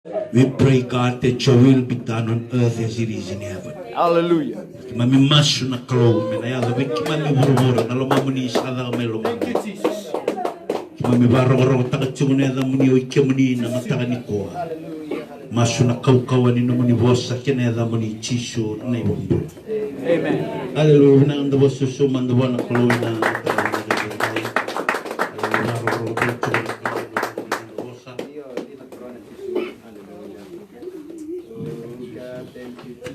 We pray, God, that your will be done on earth as it is in heaven. Hallelujah. Mami masu na kalo me na yalo wiki mami buru na lo mamuni sada me lo Thank you, Jesus. mami baro taka chune da muni o ike muni na mataka ni ko masu na kau ni no muni vosa kene da muni chisu na ibombo. Amen. Hallelujah na ndo vosu so mando wana kalo na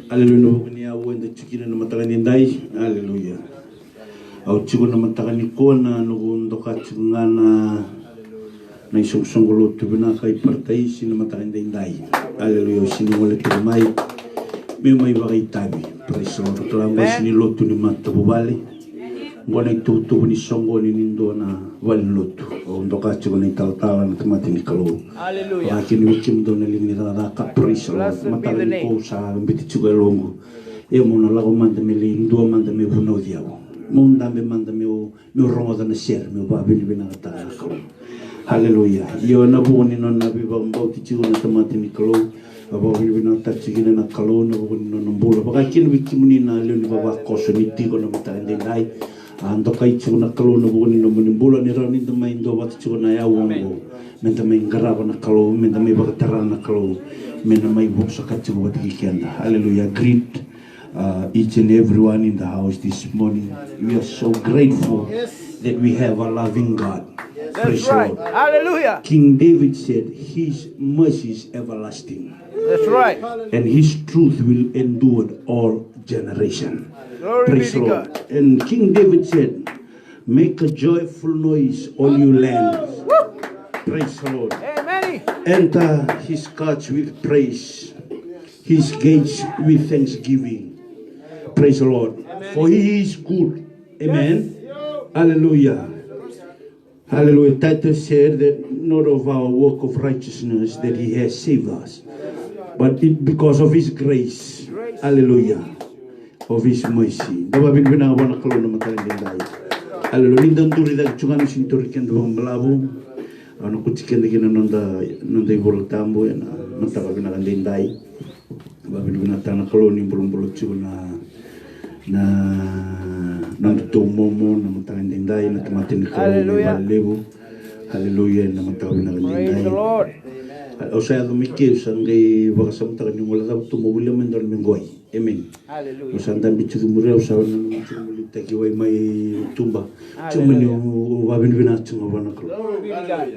Hallelujah ni awo ndo chikina na mataka ni ndai. Hallelujah. Au chigo na mataka ni kona no ndo ka chingana na isong-songolo tubina kay partay sino mataka ni ndai. Hallelujah sino wala tirumay. May bakay tabi. Praise the Lord. Kalamo sini loto ni matabubali. Ngona itutubo ni songo ni nindo na wali loto. O ndo ka chigo na italtala na tamati ni kalo. Hallelujah. Akin wikim do na linira ka praise the Lord. Mataka ni ko sa mbiti chigo longo. E mo na lago manda me lindo manda me buno diabo. Munda me manda meu rongo da na ser meu babi ni bina ta kalo. Hallelujah. Yo na buni no na biba mbau ti chigo na tamati ni kalo. Aba bibi na ta chigo na kalo na buni no mbula. Baka kin wikimuni na leo ni baba koso ni tigo na mata ndi nai. Ando kai chigo na kalo na buni no mbula ni rani ndo mai ndo wat chigo na ya wongo. Menda mai ngaraba na kalo, menda mai baka tarana na kalo. Menda mai buksa ka chigo wat kikianda. Hallelujah. Greet each and everyone in the house this morning. We are so grateful that we have a loving God. That's right. Hallelujah. King David said, his mercy is everlasting. That's right. And his truth will endure all generation. Glory Praise be the to Lord. God. And King David said, make a joyful noise, all you lands. Praise the Lord. Amen. Enter his courts with praise, his gates with thanksgiving. Praise the Lord. For he is good. Amen. Hallelujah. Hallelujah. Titus said that not of our work of righteousness that he has saved us, but because of his grace. Hallelujah. Of his mercy. Hallelujah. Nindang turi dag chungan sinturi kendo balabu. Ano kutiken lagi nanda ibolak tambo na mataka binakandindai. Babin binatana koloni bulong chuna na tumomo na matangandindai na tumatin koloni balebu. Hallelujah na matawin Praise the Lord. O saya dumikir sangai bakasam takan yung wala dapat tumubuli man doon minggoy. Amen. Hallelujah. O sanda bichu dumuri o sawan ng tumuli takiway may tumba. Chuman yung babin binat chung abana ko.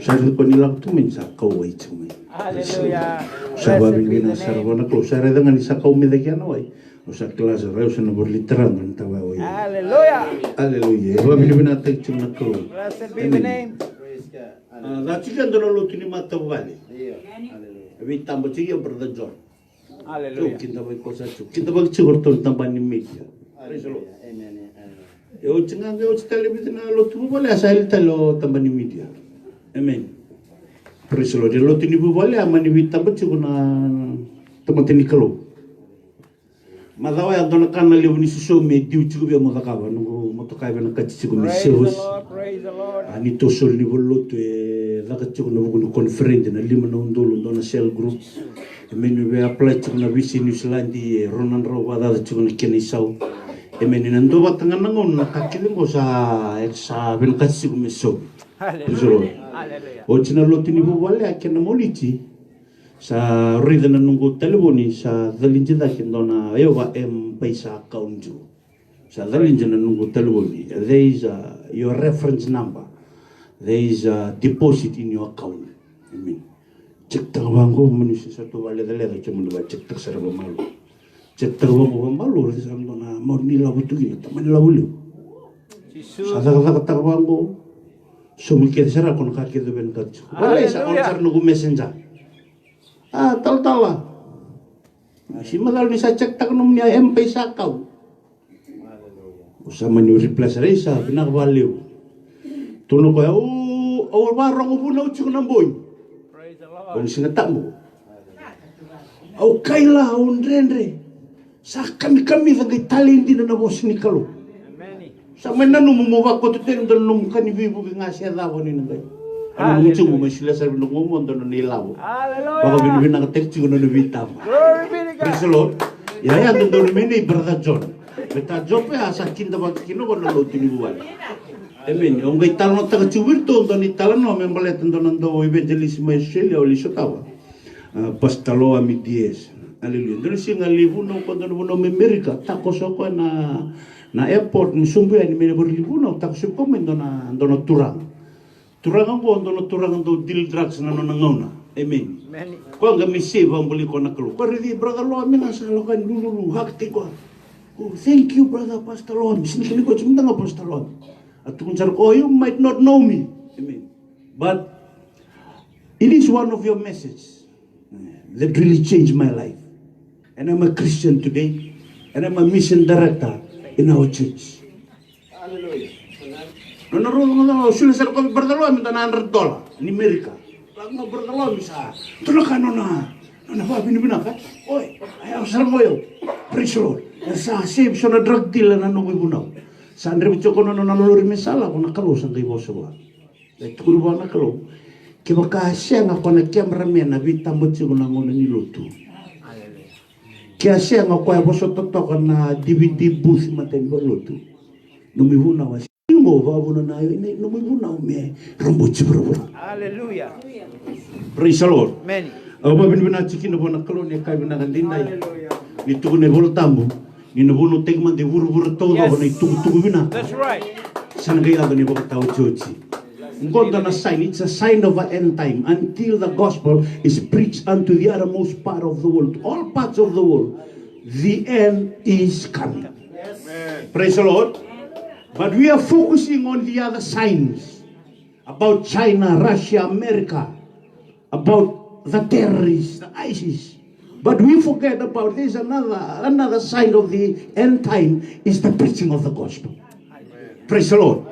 Sa ko nila tumin sa kaway chumay. Hallelujah. Sa babin binat sa abana ko. Sa redangan isa kawmi dagyan away. O sa klase rayo sa nabor literan ng tawa away. Hallelujah. Hallelujah. Babin binat chung na ko. Blessed be the name. Dati kan doon luto ni matabali. Abi tambo sige brother John. Hallelujah. Kita bay kosa chuk. Kita bag chigur to tamban ni media. Praise the Lord. Amen. Eu tinha eu televisão na luto mo bale asal talo tamban ni media. Amen. Praise the Lord. Luto ni bo bale amani tambo chigur na tamateni kalo. Madawa ya dona kana lewu ni suso me diu chigur be mo takaba no motokai be na kachigo me seus. Praise the Lord. Ani to sol ni bollo to lakachigo no bugo conference na lima na undolo na cell group. Emeni be apply chigo na visi New Zealand Ronan Rawada chigo na kenisau. Emeni nando batanga nangon nakakilingo sa ben kachigo me so. Hallelujah. O china loti ni bobale akena moliti. Sa rida na nungo telefoni sa dalinjida kendona ewa paisa account. Sa dalinjida na nungo telefoni. There is your reference number. There is a deposit in your account. Amen. Cek tawanggo manusia satu wale dalega cuma dua cek tak serba malu. Cek tawanggo malu rasa na mau nila butuh gila teman laulu. Sadar tawanggo sumikir serah kon kaki tu ben kerja. Boleh sa konser nunggu messenger. Tal-tala. Si madal ni sa cek tak nung niya paisa kau. Usama ni replace resa binakbaliw. Tuno ko o warong ubunaw chuk namboy. Praise the Lord. Kung singatak mo. Au kaila unrenre. Sa kami lagi talindi na nabos ni kalo. Amen. Sa mananu mo ko to ten don num kanibibu nga siya daw ni nagay. Ano mo mo sila sa binungo mo ni lawo. Hallelujah. Baka binibina ka text ko na nabitama. Glory be to God. Praise the Lord. Ya doon mini brother John. Beta John pa sa kinda ba kino ko na lo tinibuan. Amen. Yung kay talon taga chiwirto doon ni talon no membalet doon ndo evangelism Australia o lisotawa. Pastalo ami 10. Hallelujah. Doon siya nga libo no ko doon no Amerika takos ako na airport ni sumbu ni mene libo no takos ko men doon turang. Turang ko doon turang do deal drugs na nangauna. Amen. Kau enggak misi bang beli kau nak keluar. Kau ready brother lo amin asal lo kan dulu hak tiga. Oh thank you brother pastor lo. Sini kini kau cuma tengah pastor lo. Atau kuncar kau you might not know me. Amen. But it is one of your messages that really changed my life. And I'm a Christian today. And I'm a mission director in our church. Hallelujah. No, sudah saya kau brother lo minta $100 in Amerika. Lang bertelur bisa. Tulakan nona apa bina kan? Oi, ayam serang oyo. Praise the Lord. Sa save so na drug dealer na nung ibunaw. Sa andre bicho ko nona naluluri misala ko nakalo sa kay boss ko. Dahil kurba nakalo. Kiba kasya nga ko na cameraman na bitambot siya ko na nguna niluto. Kaya siya nga ko ay boss totokan na DVD booth matin ko luto. Numibunaw mo babu na ayo ini numibunaw me rambut bro. Hallelujah. Praise the Lord. Amen. Aba binibina chikin na bona kalon ya kay binagandinay. Nito ne bolo tambo. Ni no bono tegman de buru todo bona itugu bina. That's right. Sana gaya ni baka tao chochi. Ngoda na sign, it's a sign of an end time until the gospel is preached unto the uttermost part of the world, all parts of the world. The end is coming. Yes. Praise the Lord. But we are focusing on the other signs about China, Russia, America, about the terrorists, the ISIS. But we forget about this. Another sign of the end time is the preaching of the gospel. Amen. Praise the Lord.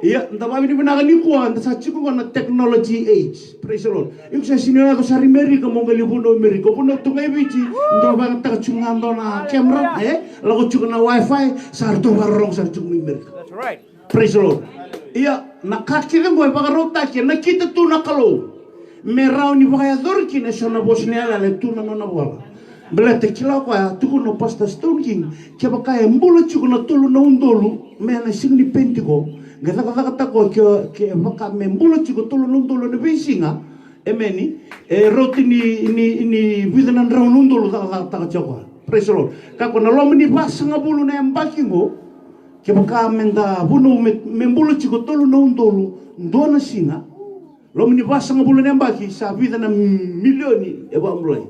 Yeah, tapi ini benar ni kuan, sa chiku na technology age. Praise the Lord. Yung sa sinina ko sa Amerika mo ngalibuno Amerika, puno tungay bichi, ndo ba ta chungando na camera, lago chuk na wifi, sa arto barong sa chuk Amerika. That's right. Praise the Lord. Iya, nakakita mo pagarota ki, nakita tu nakalo. Merau ni bakaya dorki na sa na Bosnia la tu na bola. Belete kila ko ya tu no pasta stone king, ke bakaya mbulo chuk na tulu na undolu, me na singni pentiko. Kata ko ke baka membulo chiko tolo na bisinga emeni roti ni bidanan raun nundolo ta choko. Praise the Lord. Kako na lomi ni basanga bulu na embakingo ke baka menda buno membulo chiko tolo na undolo ndona singa lomi ni basanga bulu na embaki sa bidanan milioni e ba mulai.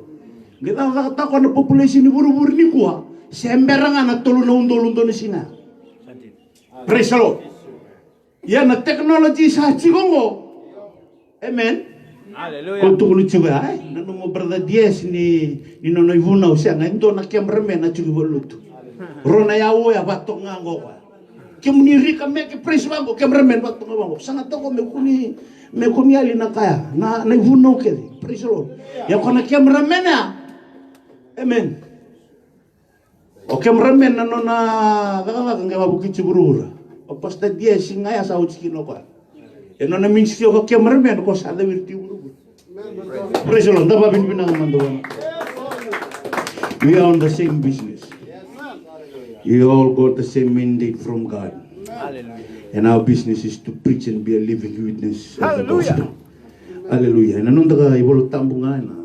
Kata ko na population ni buru-buru ni kuwa semberangan na tolo na undolo ndona singa. Praise the Lord. Ya na teknologi sa chigongo. Amen. Hallelujah. Kung tukuli chiga ay nanu mo brother 10 ni nono ivuna usia nga ndo na cameraman na chigo lutu. Rona yawo ya batok ngango kwa. Kimniri kame ke praise bango cameraman batok ngango. Sangat toko me kuni ali na kaya na ivuna ke. Praise the Lord. Ya kona cameraman ya. Amen. O cameraman na nona kaka ngawa bukichi burura. Pas da dia singa ya sau chikino kwa. Eno na minsio ko cameraman ko sa da wirti buru. Praise the Lord. Daba bin binang mandoan. We are on the same business. You all got the same mandate from God. Hallelujah. And our business is to preach and be a living witness of the Hallelujah. gospel. Hallelujah. And anong daga ibolo tambungan na.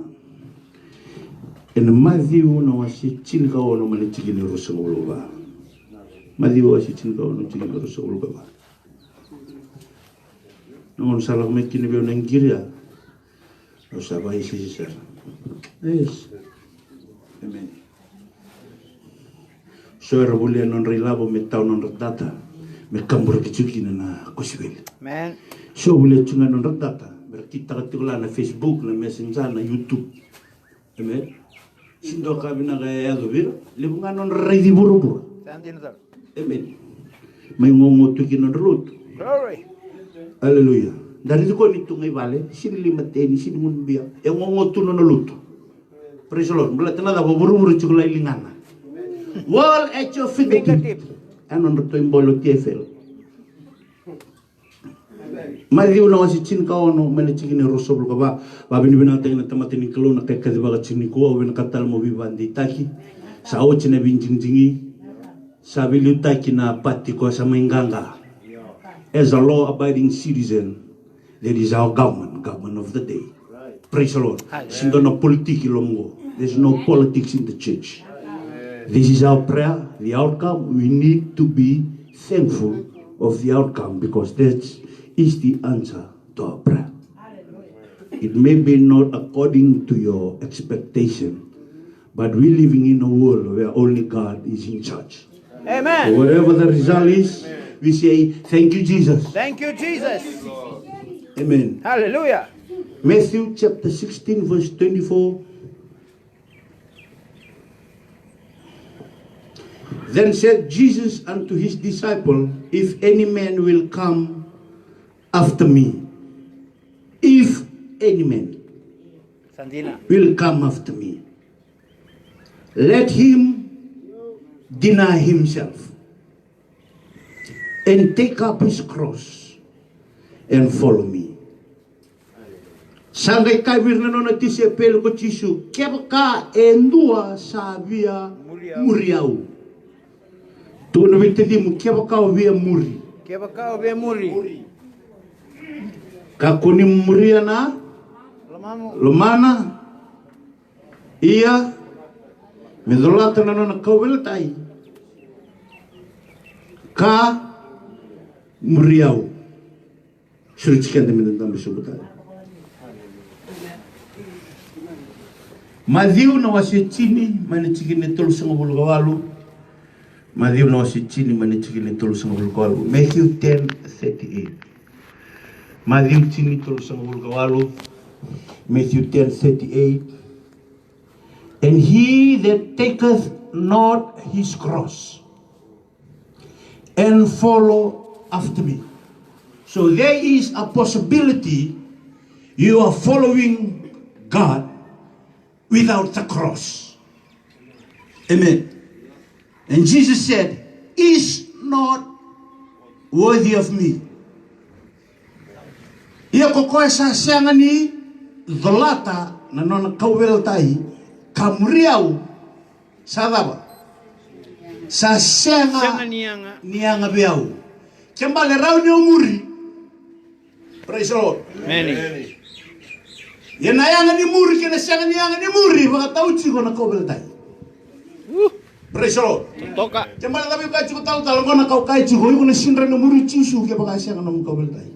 En Matthew na wasi chilka o no mali chigini rusulo ba. Madiwa si chilka ono chilka ro solo baba. Non salah me kini be nang giria. Lo sabai si sir. Yes. Amen. So era bulia non rilabo me tau non data. Me kambur ki chukina na kosibel. Man. So bulia chunga non data. Berkita katula na Facebook na Messenger na YouTube. Amen. Sindo ka bina kaya gabir. Libunga non reidi buru-buru. Amen. May ngongotukin ng root. Glory. Hallelujah. Dari ko nito ngay bale, sinilimateni, sinumunbiya. Yung ngongotu na luto. Praise the Lord. Bulat na daw, buru-buru chukula ilingana. Wall at your fingertip. Ano na ito yung bolo TFL. Mari una wasi chin ka ono mena chikini rosoblo ka ba bini bina tengina tamatini kalona kay kadiba ka chini ko o bina katal mo bibandi taki sa o china binjingjingi sa bilu taki na pati ko sa mainganga. As a law-abiding citizen, that is our government of the day. Praise the Lord. Sindo na politiki longo. There's no politics in the church. This is our prayer. The outcome, we need to be thankful of the outcome because that is the answer to our prayer. It may be not according to your expectation, but we're living in a world where only God is in charge. Amen. So whatever the result is, we say, thank you, Jesus. Thank you, Jesus. Amen. Hallelujah. Matthew chapter 16, verse 24. Then said Jesus unto his disciple, if any man will come after me, if any man Sandina. will come after me, let him deny himself and take up his cross and follow me. Sangai kai virna no natisi pelo ko chisu kebaka endua sabia muriau. Tu no vitedi mu kebaka via muri. Kebaka be muri. Ka kuni muriana lomana ia medolata no na kaweltai. Ka muriau. Suruh cikan demi tentang besubutan. Matthew na wasi chini mani chikini tolu sanga bulu kawalu. Matthew na wasi chini mani chikini tolu sanga bulu kawalu. Matthew 10:38. Matthew chini tolu sanga bulu kawalu. Matthew 10:38. And he that taketh not his cross and follow after me. So there is a possibility you are following God without the cross. Amen. And Jesus said, is not worthy of me. Ia kokoe sa siangani dolata na nona kawel tai kamriau sadaba. Sa sianga nianga biau. Kembali rau ni umuri. Praise the Lord. Many. Yan ayanga ni muri kena sianga nianga ni muri baka tauci ko na kawel tai. Praise the Lord. Toka. Kembali tabi kai cukup tal kona kau kai cukup ko na sinra ni muri cisu ke baka sianga na kawel tai.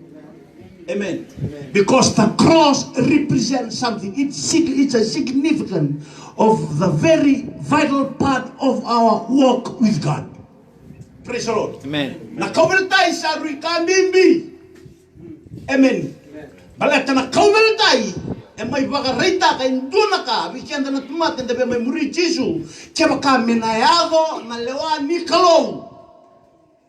Amen. Because the cross represents something. It's a significant of the very vital part of our walk with God. Praise the Lord. Amen. Na kaumeltai sa rui kambimbi. Amen. Balata na kaumeltai. E mai baka reita ka induna ka. Bikianda na tumaten tabi mai muri Jesu. Keba ka menayago na lewa ni kalong.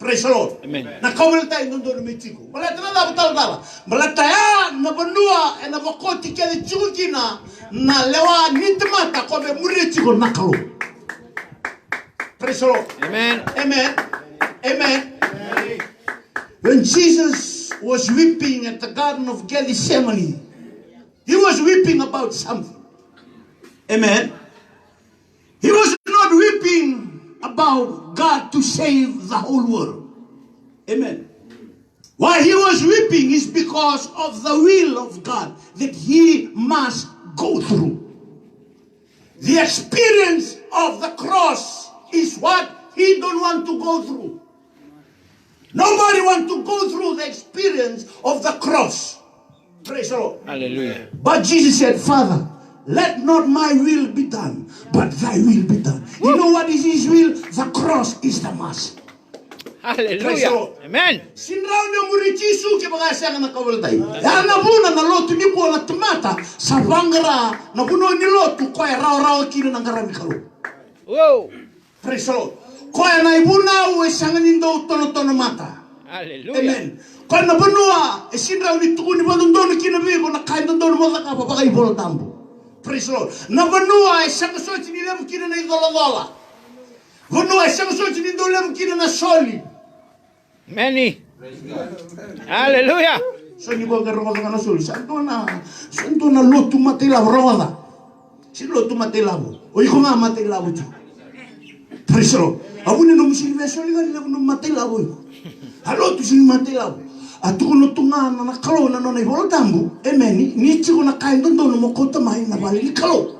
Praise the Lord. Amen. Na kaumeltai ndondo ni mechiko. Balata na da betal dala. Balata ya na benua e na bakoti kele chukina na lewa ni tumata ko be muri chiko na kalong. Praise the Lord. Amen. Amen. Amen. When Jesus was weeping at the Garden of Gethsemane, he was weeping about something. Amen. He was not weeping about God to save the whole world. Amen. Why he was weeping is because of the will of God that he must go through. The experience of the cross is what he don't want to go through. Nobody wants to go through the experience of the cross. Praise the Lord. Hallelujah. But Jesus said, Father, let not my will be done, but thy will be done. You know what is his will? The cross is the mass. Hallelujah. Amen. Sinrao ni muri Jesu ke baga siya na kawalday. Ya na buna na lotu ni po na tumata sa bangara na buno ni lotu ko ay raw kino ng karami karo. Whoa. Praise the Lord. Ko ay na ibuna o isang nindo tono mata. Hallelujah. Amen. Ko na bunua e sinrao ni tuko ni bandono kinabi ko na kain dono mo ka pa bagay bolo tambo. Praise the Lord. Na bunua e isang sochi ni lem kina na idolodola. Bunua e isang sochi ni dolem kina na soli. Many. Hallelujah. So ni ko ka roda kana sul. Santo na lotu matila roda. Si lotu matila bo. O iko nga matila bo tu. Praise the Lord. Abune no musilveso ni ga no matila bo. Alo tu sin matila bo. Atu no tunga na kalo na no nei voltambu. Amen. Ni chigo na kain don no mo kota mai na bali ni kalo.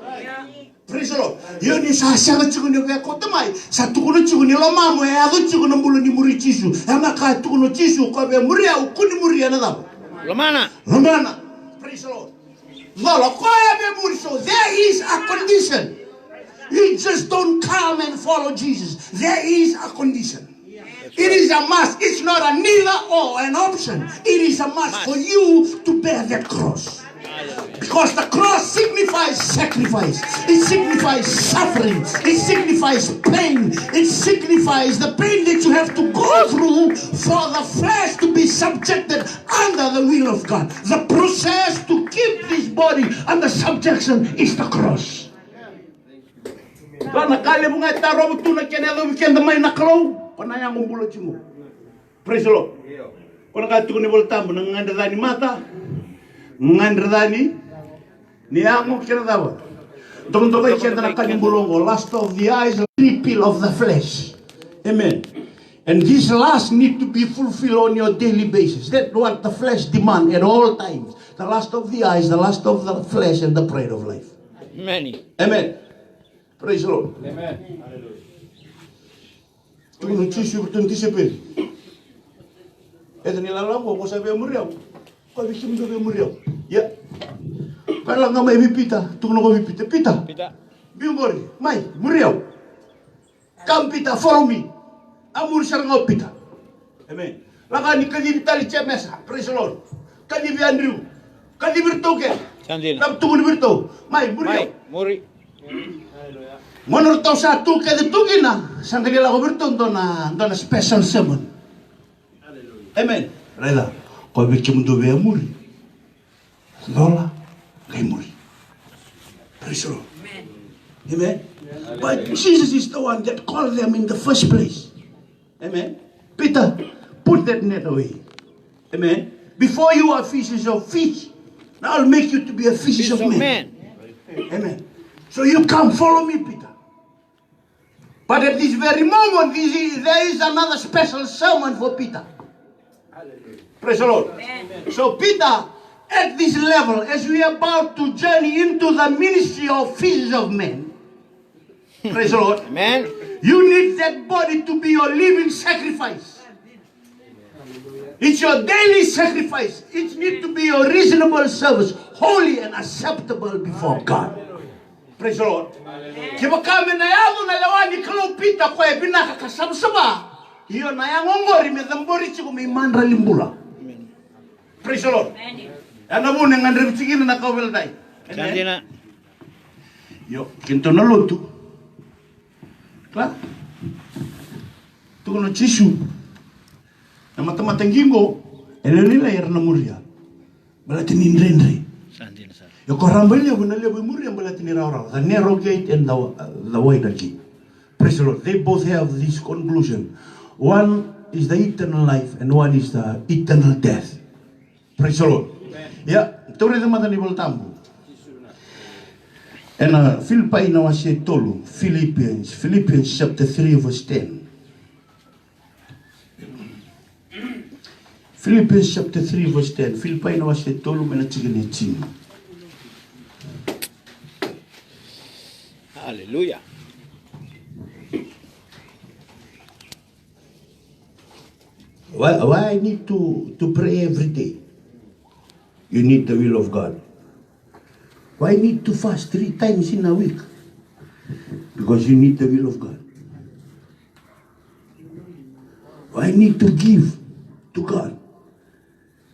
Praise the Lord. Yo ni sa chigo ni ka kota mai. Sa tu no chigo ni lo mamo e ado chigo no mulo ni muri chisu. Ama ka tu no chisu ko be muri au kuni muri na da. Lomana. Praise the Lord. Lolo ko ya be muri so there is a condition. You just don't come and follow Jesus. There is a condition. It is a must. It's not a neither or an option. It is a must for you to bear that cross. Because the cross signifies sacrifice. It signifies suffering. It signifies pain. It signifies the pain that you have to go through for the flesh to be subjected under the will of God. The process to keep this body under subjection is the cross. Praise the Lord. Kung nakatuko ni Voltambo, nangandadani mata, ngandadani, niyango kinadawa. Dong-dong ay kenta na kanimbulongo, lust of the eyes, repeal of the flesh. Amen. And this lust need to be fulfilled on your daily basis. That's what the flesh demands at all times. The lust of the eyes, the lust of the flesh, and the pride of life. Amen. Amen. Praise the Lord. Amen. Tu no chisu tu disipil. Ito nilalang ko sabi muriyaw. Ko bikim do muriyaw. Ya. Kala nga may bipita, tu no ko bipita. Pita. Bimbori, mai muriyaw. Come pita, follow me. Amur sar nga pita. Amen. Laka ni kadi vitali chemesa. Praise the Lord. Kadi bi Andrew. Kadi birto ke. Sandil. Lam tu birto. Mai muriyaw. Muri. Menurut sa tu ke ditugina, sandali la ko birto dona special sermon. Amen. Rela. Ko bikim do be muri. Lola, kay muri. Praise the Lord. Amen. But Jesus is the one that called them in the first place. Amen. Peter, put that net away. Amen. Before you are fishes of fish, now I'll make you to be a fishes of men. Amen. So you come follow me, Peter. But at this very moment, there is another special sermon for Peter. Praise the Lord. Amen. So Peter, at this level, as we are about to journey into the ministry of fishes of men, praise the Lord. Amen. You need that body to be your living sacrifice. It's your daily sacrifice. It needs to be your reasonable service, holy and acceptable before God. Praise the Lord. Kiba kami na yado na lawani kalau Peter ko e binaka kasabsaba. Iyo na yangongori me dambori chiku me mandra limbula. Praise the Lord. Ana mo nang andre bitigin na kawel dai. Sandina. Yo, kinto na lutu. Kla? Tuko no chishu. Na mata-mata gingo, elelila yerna muria. Balati nindrendre. Sandina sa. Yo korambele bunale bu muria balati ni raw. The narrow gate and the wider gate. Praise the Lord. They both have this conclusion. One is the eternal life and one is the eternal death. Praise the Lord. Ya, tore de mata ni Voltambo. And Philippi na wasi tolu, Philippians chapter 3 verse 10. Philippians chapter 3 verse 10. Philippi na wasi tolu mena chigene chini. Hallelujah. Why I need to pray every day? You need the will of God. Why I need to fast 3 times in a week? Because you need the will of God. Why I need to give to God?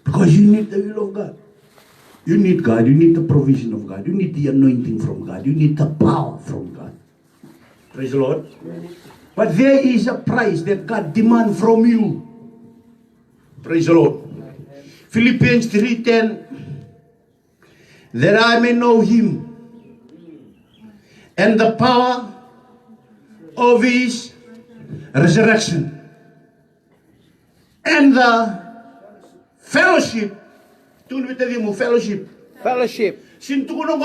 Because you need the will of God. You need God. You need the provision of God. You need the anointing from God. You need the power from God. Praise the Lord. But there is a price that God demands from you. Praise the Lord. Philippians 3:10. That I may know Him and the power of His resurrection and the fellowship Tunu bita di mo fellowship. Fellowship. Sintu ko nung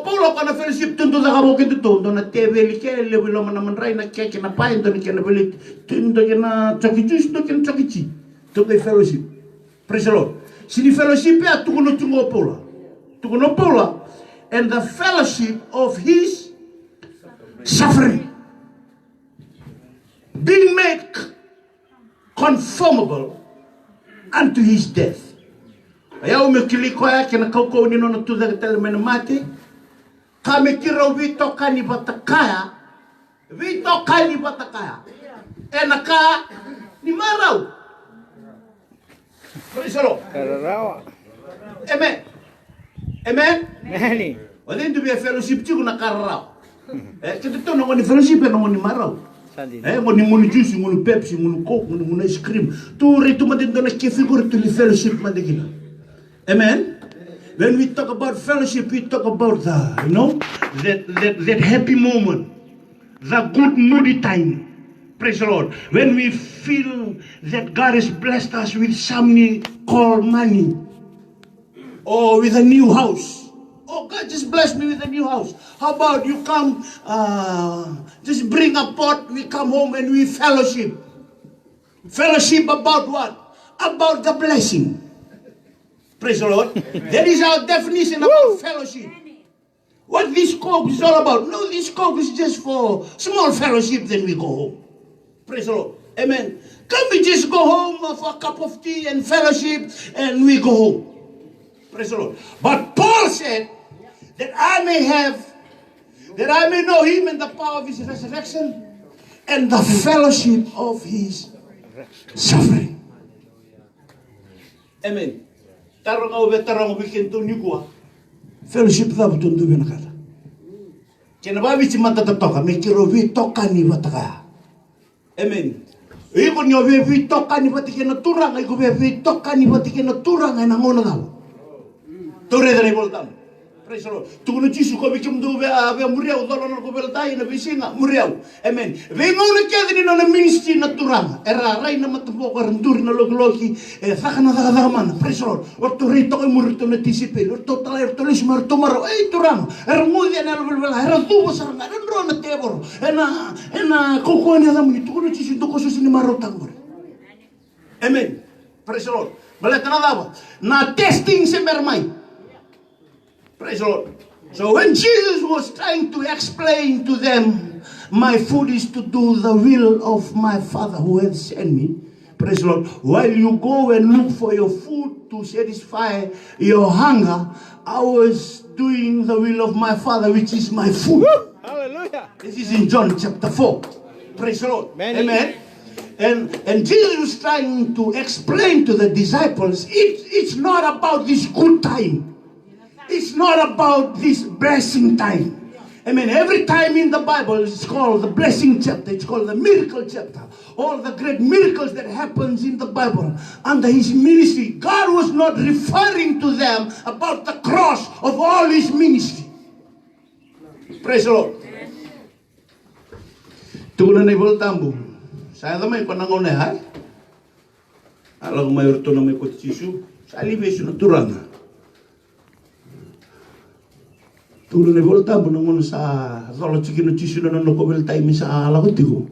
polo ka na fellowship tunto sa kabukin to na teveli ke lewi lo man rai na keke na pain to ni ke na beli tunto ke na chokichi to ke na chokichi to ke fellowship. Praise the Lord. Sini fellowship ya tukuno tungo pola. Tukuno pola and the fellowship of his suffering. Being made conformable unto his death. Ayaw me kiliko ya kina kauko nino na tuza katele mena mate. Kame kira vito kani batakaya. Vito kani batakaya. Enaka ni marau. Praise the Lord. Kararawa. Amen. Amen. Many. Wala to be a fellowship chiku na kararao. Kita to no ni fellowship no ni marau. Ngoni muni juice, ngoni Pepsi, ngoni Coke, ngoni ice cream. Tu retu madendo na kefigure to the fellowship madegina. Amen. When we talk about fellowship, we talk about the, that happy moment, the good moody time. Praise the Lord. When we feel that God has blessed us with something called money, or with a new house. Oh, God just blessed me with a new house. How about you come, just bring a pot, we come home and we fellowship. Fellowship about what? About the blessing. Praise the Lord. That is our definition about fellowship. What this Coke is all about. No, this Coke is just for small fellowship, then we go home. Praise the Lord. Amen. Can we just go home for a cup of tea and fellowship and we go home? Praise the Lord. But Paul said that I may know him and the power of his resurrection and the fellowship of his suffering. Amen. Tarong weekend to Nigua. Fellowship love to do Benakata. Kenababi Chimata Toka, make your we toka ni wataka. Amen. Even your we toka ni watikina turang, I go we toka ni watikina turang and Amonadam. Tore the Revoltam. Praise the Lord. Tuno Chisu ko bikim do ve muriau dollar ko beltai na bisinga muriau. Amen. Ve ngona kedri na ministry na turang. Era rai na matpo ko rendur na logloki e sakana da man. Praise the Lord. Or to rito ko murito na tisipel. Or to taler to lis mar tomaro ay turang. Era mudi na lobel era tubo saranga ro na tebor. Ena ko ni adam ni tuno Chisu do ko so ni marotang. Amen. Praise the Lord. Baleta na daba. Na testing se mermai. Praise the Lord. So when Jesus was trying to explain to them, my food is to do the will of my Father who has sent me. Praise the Lord. While you go and look for your food to satisfy your hunger, I was doing the will of my Father, which is my food. Woo! Hallelujah. This is in John chapter 4. Praise the Lord. Amen. And Jesus was trying to explain to the disciples, it's not about this good time. It's not about this blessing time. I mean, every time in the Bible, it's called the blessing chapter. It's called the miracle chapter. All the great miracles that happens in the Bible under his ministry. God was not referring to them about the cross of all his ministry. Praise the Lord. Tugunan na iboltambo. Saya may panangon na hay. Alam may urto na may kutsisu. Sa alibeso na turang. Tulo na volta mo nang sa solo chiquino chisuna no ko bel time sa ala ko tigo.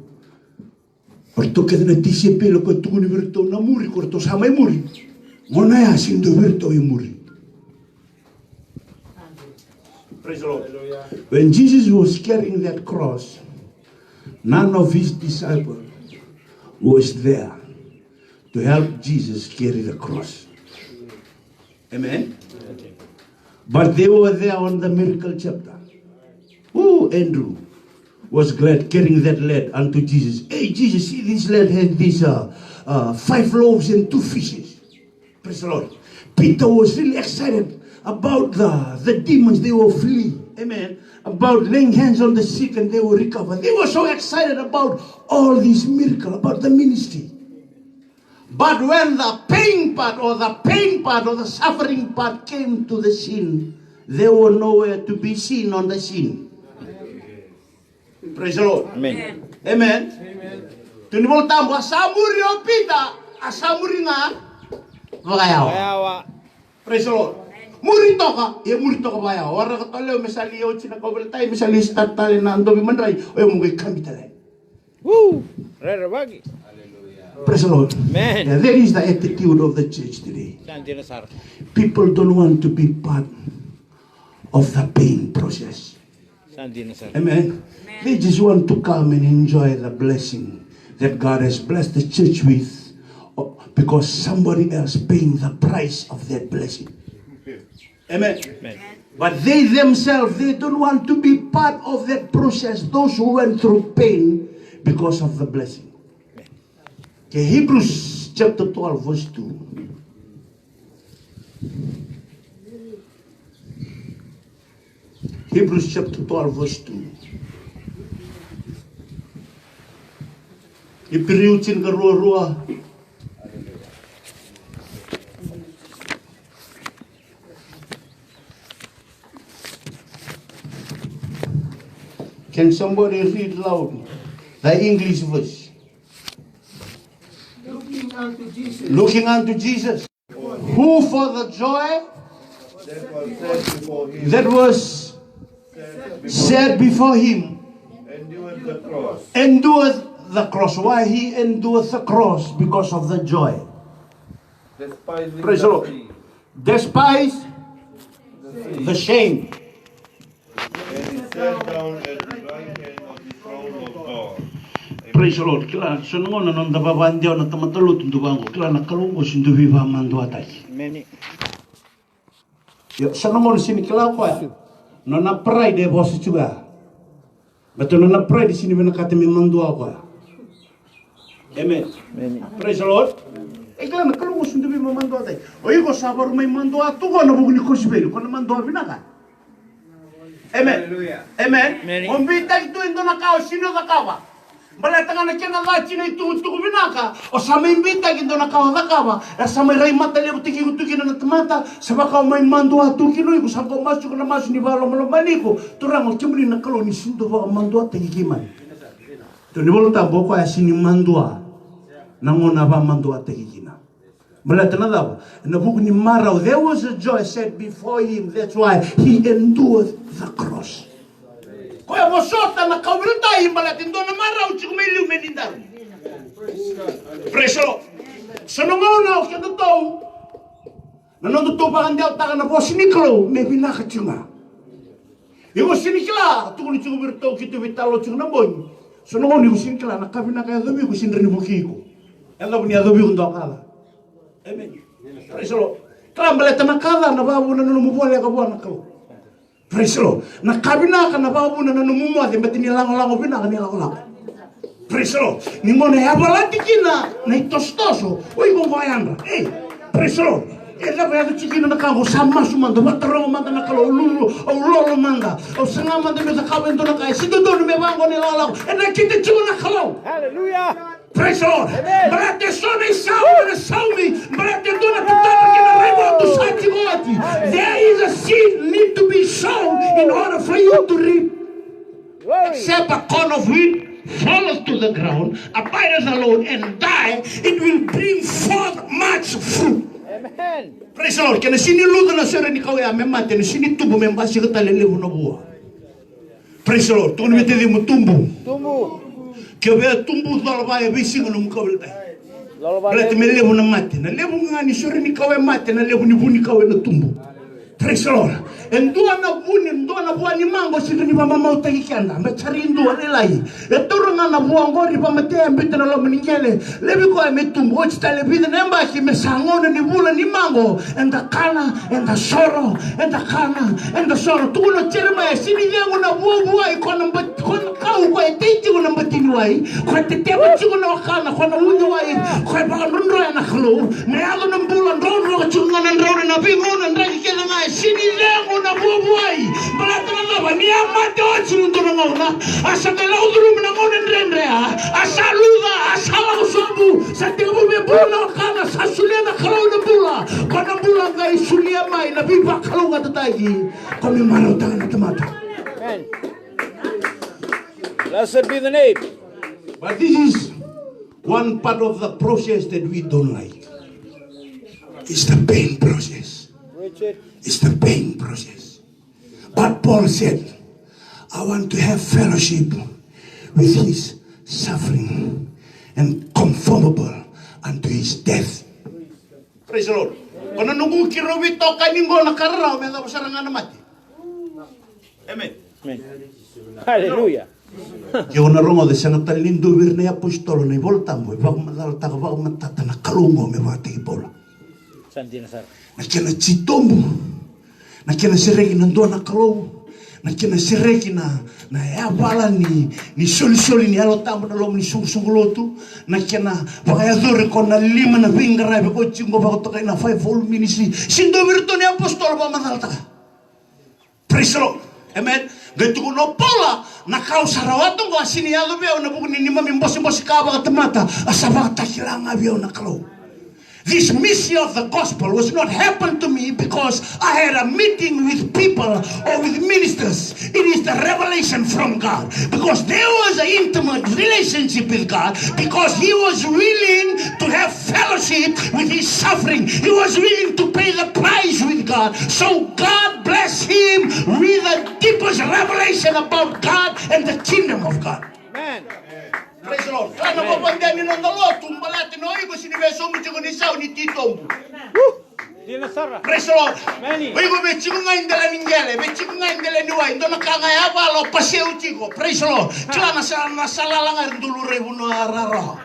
Porto que na tisi pelo ko tu ni virto na muri ko to sa mai muri. Mona ya sindo virto i muri. Praise the Lord. When Jesus was carrying that cross, none of his disciples was there to help Jesus carry the cross. Amen. But they were there on the miracle chapter. Oh, Andrew was glad carrying that lad unto Jesus. Hey, Jesus, see this lad had these 5 loaves and 2 fishes. Praise the Lord. Peter was really excited about the demons. They were fleeing. Amen. About laying hands on the sick and they will recover. They were so excited about all these miracles, about the ministry. But when the pain part or the suffering part came to the scene, they were nowhere to be seen on the scene. Praise the Lord. Amen. Amen. Tunibol-tambo, asamuri o pita, asamuri nga, magayawa. Praise the Lord. Murito ka, murito ka ba ya? Ora ka toleo misali o china ko beltai misali start tali na ando bimandrai o mo kay kami tali. Woo! Rarabagi. Praise the Lord. Man. There is the attitude of the church today. People don't want to be part of the pain process. Amen. They just want to come and enjoy the blessing that God has blessed the church with, because somebody else paying the price of that blessing. Amen. But they themselves, they don't want to be part of that process. Those who went through pain because of the blessing. Okay, Hebrews chapter 12 verse 2. Hebrews chapter 12 verse 2. Ipiriutin ka ruwa-ruwa. Can somebody read loud the English verse? Looking unto Jesus. Who for the joy that was set before him endured the cross. Why he endured the cross? Because of the joy. Praise the Lord. Despise the shame. Praise the Lord. Kila sunungon na nanda babandiao na tamatalo tundubango. Kila nakalungo sindu viva mando atay. Many. Sunungon sini kila ko ya. No na pride e bosi juga. Betul no na pride sini bena kata mi mando ako ya. Amen. Praise the Lord. Kila nakalungo sindu viva mando atay. Oy ko sabar may mando ato ko na bugni ko sibelo ko na mando binaka. Amen. Amen. Ombita itu indo na kao sino da kawa. Balatanga na kena la china itu binaka. O sa may imbita indo na kao da kawa. Sa may ray mata le butiki utuki na tamata. Sa baka may mando atu kilo ko sa ko masuk na mas ni balo malomani ko. Turang o kimri na kalo ni sindo ba mando atagi kiman. To ni bolo ta boko ya sini mando. Nangona ba mando atagi kina. Balatanga daw. Na buku ni marau, there was a joy set before him. That's why he endured the cross. Kaya mo sota na kawilta himbalat indo na marau chikumilu menindar. Praise the Lord. Sanongaw na kaya to. Nanondo pa kandial ta na po siniklo me binakachunga. Iwo sinikla tukuli chikumirto kitu vitalo chungna boy. Sanongaw ni sinikla na kabina kaya dobi ko sinri bukiko. Ela bunia dobi undo kala. Amen. Praise the Lord. Kambale tanakala na babu na numubole ka buana ko. Praise the Lord. Na kabina ka na babu na numumwa de betini lango bina ka ni lango. Praise the Lord. Ni ngone yabalati kina na itostoso. Oi go goyanda. Praise the Lord. Ela vai do chikina na kango sama sumando matro manda na kalo lulu o lolo manda. O sanga manda me zakabo ndo na kai sido do me bango ni lolo. Ena kite chigo na kalo. Hallelujah. Praise the Lord. But the son is sound me. But the dona to there is a seed need to be sown in order for you to reap. Except a corn of wheat falls to the ground, abides alone and die, it will bring forth much fruit. Amen. Praise the Lord. Kena sini luto na sere ni kawe amemate ni sini tubo membasi katalele na buah. Praise the Lord. Tuko nimete di mo tumbo. Tumbo. Kaya ba tumbo dalaba ya bisi ngano mukawel tay. Berarti melebu na mate. Na lebu nga ni sure ni kawe mate na lebu ni buni kawe na tumbo. Praise the Lord. Ndua na buah ni mango sino ni mama mau tagi kianda. Mencari ndua nelai. Etoro nga na buah ngori pa mate ambite na lo meningele. Lebi ko ay metumbo. Chita lebi na nemba ki mesangone ni bula ni mango. Enda kana, enda soro, enda kana, enda soro. Tuko no cherema ya sini yangu na buah ikona kau ko etiti ko na batini wai. Ko tetema chiko na wakana ko na unyo wai. Ko ba nundro na khlo. Me ago na bula ndro ko chunga na ndro na bingo na ndaki kena nga sini yangu na buah. Balata na lava ni amate o chinundo na ngona. Asakala uduru na ngona ndrendrea. Asaluga asala usobu. Sa tingo me bula kana sa sulia na khlo na bula. Ko na bula ga isulia mai na biba khlo ga tatagi. Ko mi mano ta na tamata. Amen. Blessed be the name. But this is one part of the process that we don't like. It's the pain process. It's the pain process. But Paul said, I want to have fellowship with his suffering and conformable unto his death. Praise the Lord. Kung nungu kirowito kaningo nakararaw, may napasarangan na mati. Amen. Amen. Hallelujah. Yung narongo de sana talindo wir na apostolo na volta mo, wag madalta ka wag matata na kalungo me wati bola. Santi na sar. Nakina chitombo. Nakina siregi nando na kalo. Nakina siregi na ya bala ni soli ni alo tambo na lom ni sunglotu. Nakina pagayador ko na lima na vingra be ko chingo ba ko na 5 full ministry. Sindo virto ni apostolo ba madalta. Praise the Lord. Amen. Gantu ko no pola na kausa rawato ko asini yalo beo na bukuni ni mami mbosi ka ba tamata asaba takilanga beo na kalo. This mission of the gospel was not happen to me because I had a meeting with people or with ministers. It is the revelation from God. Because there was an intimate relationship with God. Because he was willing to have fellowship with his suffering. He was willing to pay the price with God. So God blessed him with the deepest revelation about God and the kingdom of God. Amen. Praise the Lord. Kana mapandani ng dalo, tumbalati no igo sinibeso mo chigo ni sao ni titombo. Dina sara. Praise the Lord. Many. Oigo be chigo nga indela ningele, be chigo nga indela niwa, indo nakangaya balo paseo chigo. Praise the Lord. Kila na salalanga ndulu rebuno arara.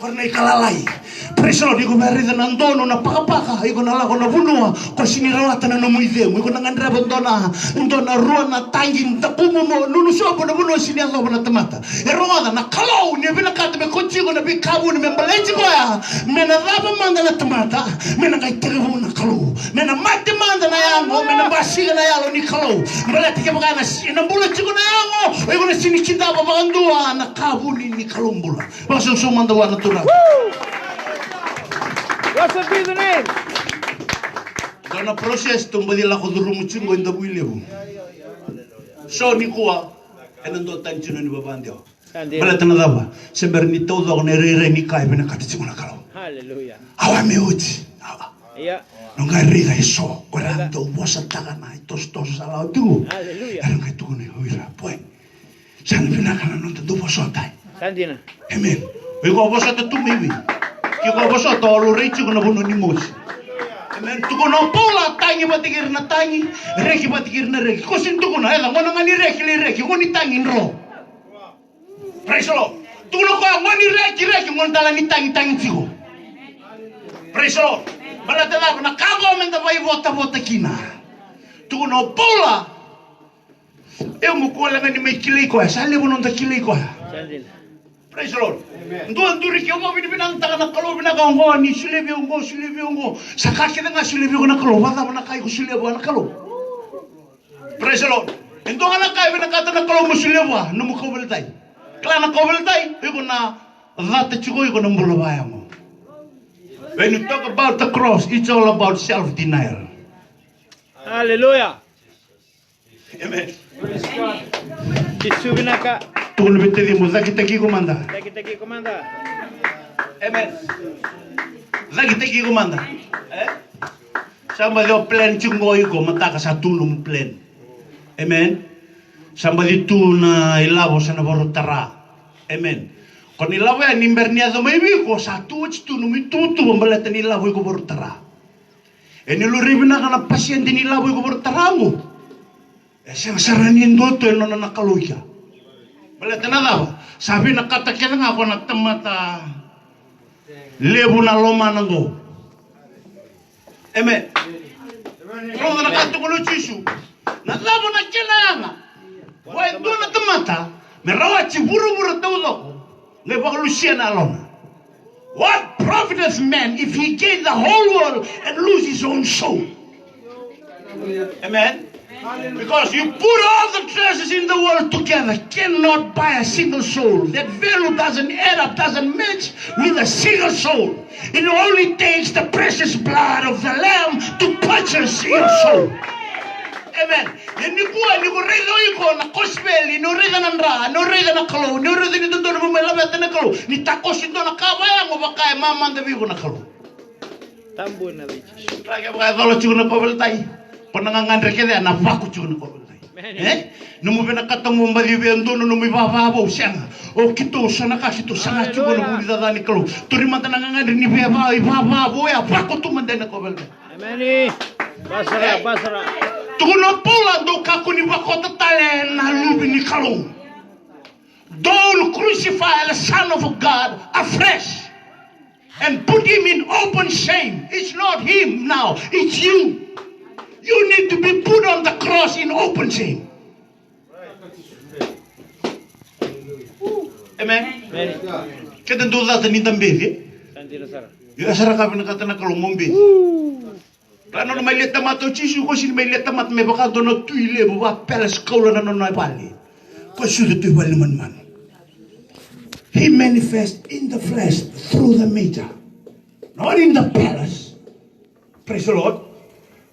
Karena ikalalai. Praise the Lord. Igo merida nandono na pakapaka, igo nalako na bunua, ko sinirawatan na muidemo, igo nangandraba ndona rua na tangi tapumo mo lulusobo na bunua siniazo na tamata. Eromada na kalau ni bina kata be kochigo na bikabu ni membaleji ko ya. Mena raba manda na tamata, mena kai terebu na kalau. Mena mate manda na yango, mena basiga na yalo ni kalau. Balati ke bagana na bula chigo na yango, igo na sinikinda ba bandua na kabu ni kalumbula. Baso so manda wa na Blessed be the name. Dona proses tumbali la ko durumu chingo inda builebu. So ni kuwa enando tanchino ni babandio. Bala tanadaba sember ni todo ne re ni kai bena katichimo na kalo. Hallelujah. Awa me uti. Yeah. Nonga riga iso orando bosa tagana tos ala tu. Hallelujah. Eranga tu ne huira poe. San bina kana no tu bosa tai. Santina. Amen. Iko bosa tu miwi. Kiko bosa to lo richi kuna buno ni mos. Amen. Tuko no pola tangi batigir na tangi, reki batigir na reki. Kosin tuko na ela ngona ngani reki le reki, ngoni tangi ro. Praise the Lord. Tuko no ko ngoni reki ngon tala ni tangi tigo. Praise the Lord. Bala tala na kago menda vai vota kina. Tuko no pola. Eu mo ko la ngani mai kilei ko, sale bono ta kilei ko. Santina. Praise the Lord. Nduri ke mo binang taka na kalo binaka ngo ni silebe ngo sakake nga silebe ngo na kalo wala na kai ko silebe na kalo. Praise the Lord. Ndo nga na kai binaka ta na kalo mo silebe no mo ko beltai. Kala na ko beltai iko na vata chigo iko na mbulo baya mo. When you talk about the cross, it's all about self-denial. Hallelujah. Amen. Praise God. Kisubinaka. Tulo bitedi mo zakitaki komanda. Taki komanda. Amen. Zakitaki komanda. Somebody plan chungoy ko mataka sa tulong plan. Amen. Somebody tu na ilabo sa naborotara. Amen. Kon ilabo ya nimbernia do may ko sa tuwits tu numitutu mambalata ni ilabo ko borotara. Eniluribi na kana pasyente ni ilabo ko borotara mo. Siyang saranin doto eno na nakaluya. Balata na daw. Sabi nakatakita nga ako nagtamata lebu na loma ng go. Amen. Pero na nakatukulo chisu. Nalabo na kinanga. Why do na tamata? Merawa chiburu-buru tawlo. Ngay bakalusya na alona. What profiteth man if he gain the whole world and lose his own soul? Amen. Because you put all the treasures in the world together, cannot buy a single soul. That value doesn't add up, doesn't match with a single soul. It only takes the precious blood of the Lamb to purchase your soul. Amen. Ni ko rega iko na gospel, ni rega na ndra, no rega na kalo, no rega ni dono mo mela beta na kalo. Ni takos ito na kabaya mo bakay mamanda bigo na kalo. Tambu na bichi. Lagi mga dolo chuna kobel tai. Panangangandre kede na vaku chuna kobel tai. Numu bena katong mbali bendo numu baba siang. O kito sana kasi to sana chuna buli dadani kalu. Turi mata nangangandre ni baba ya vaku tu mandena kobel tai. Amen. Basra. Tuguna pola do kaku ni bakota tale na lubi ni kalu. Don't crucify the Son of God afresh and put him in open shame. It's not him now, it's you. You need to be put on the cross in open shame. Amen. Kita do that ni tambe. Yung asara kami nakatana kalumombe. Plano na may letamato chisu ko sin may letamat may baka do na tuile ba pelas kaula na no pali. Ko sudu tu bali man. He manifests in the flesh through the meter, not in the palace. Praise the Lord,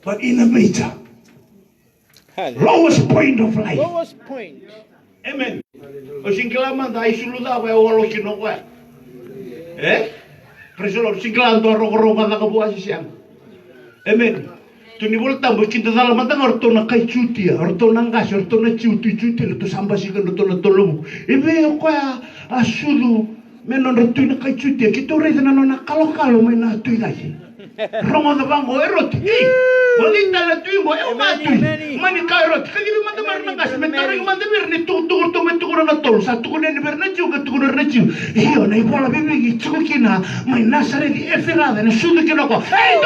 but in the meter. Lowest point of life. Lowest point. Amen. O singlaman dai suluda wa walo kino wa. Praise the Lord. Singlan do ro ka buas siang. Amen. Tuni volta mo kinta dala matang orto na kai chuti, orto na ngas, orto na chuti to samba sikan orto na tolu. Ibe ko ya asudu menon orto na kai chuti, kito re na na kalo me na tu lagi. Rongo na bango erot. Wali tala tu mo e ma tu. Mani ka erot, kali bi mata mar na ngas, mentaro yung mata mir ni tu orto me tu na tol, sa tu ne ber na chu ga tu na chu. Iyo na ibola bibi chu kina, mai nasare di eferada na sudu kino ko. Hey,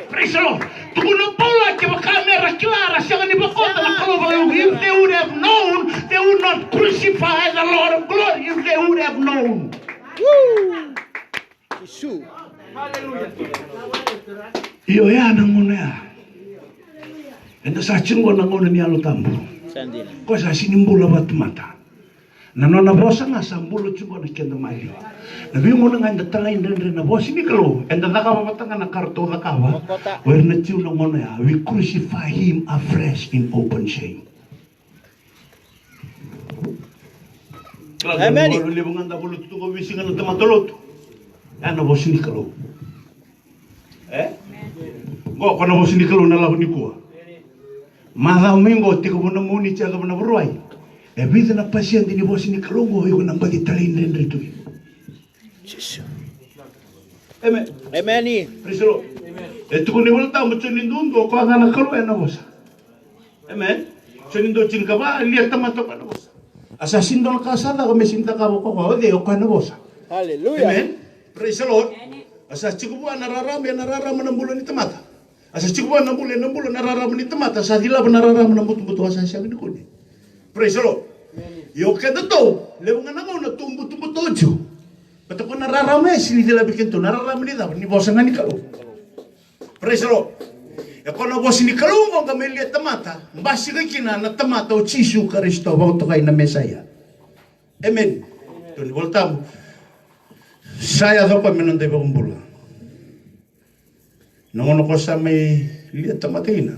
praise the Lord. Tukuno Paula ke kamera clara siya ni bakota na kalobang. If they would have known, they would not crucify the Lord of glory. If they would have known. Woo! Isu. Hallelujah. Iyo ya nangono ya. Enda sa chingo nangono ni alo tambo. Sandina. Ko sa sinimbula bat mata. Nanona bosa nga sambulo chugo na kenda mayo. Nabi mo nga ndatala indre na bosi ni kalo. Enda naka mapatanga na karto na kawa. Where na chiu na ngono ya. We crucify him afresh in open shame. Amen. Kalau libungan dah bulu tu kau bisingan untuk matolot. Ano bosi ni kalo. Go kono bosi ni kalo na lawan ni kuwa. Mada mingo tiko mo na muni chaga mo na buruai. Vida na pasyente ni bosi ni kalongo iko nang balitalin rin rito. Jesus. Amen. Amen. Praise the Lord. Ito ko ni walta mo chunindundo ko nga nakalo na bosa. Amen. Chunindo chin ka ba liya tamato ka na bosa. Asasin do kasada ko mesinta ka ko de o ka na bosa. Hallelujah. Amen. Praise the Lord. Asa chikubu nararami ng bulo ni tamata. Asa chikubu ng bulo nararami ni tamata sa dila nararami ng buto asa siya ni kuni. Praise the Lord. Yo kada to, lewo nga nangaw na tumbo tojo. Bato ko nararami sili dila bikin to nararami ni daw ni bosa nga ni kalo. Praise the Lord. E kono bosi ni kalo mo gamelia tamata, basi ka kina na tamata o chisu Kristo ba to kay na Mesaya. Amen. Tuni voltam. Saya do pa menon debe kumbula. Nangono ko sa may liya tamatina.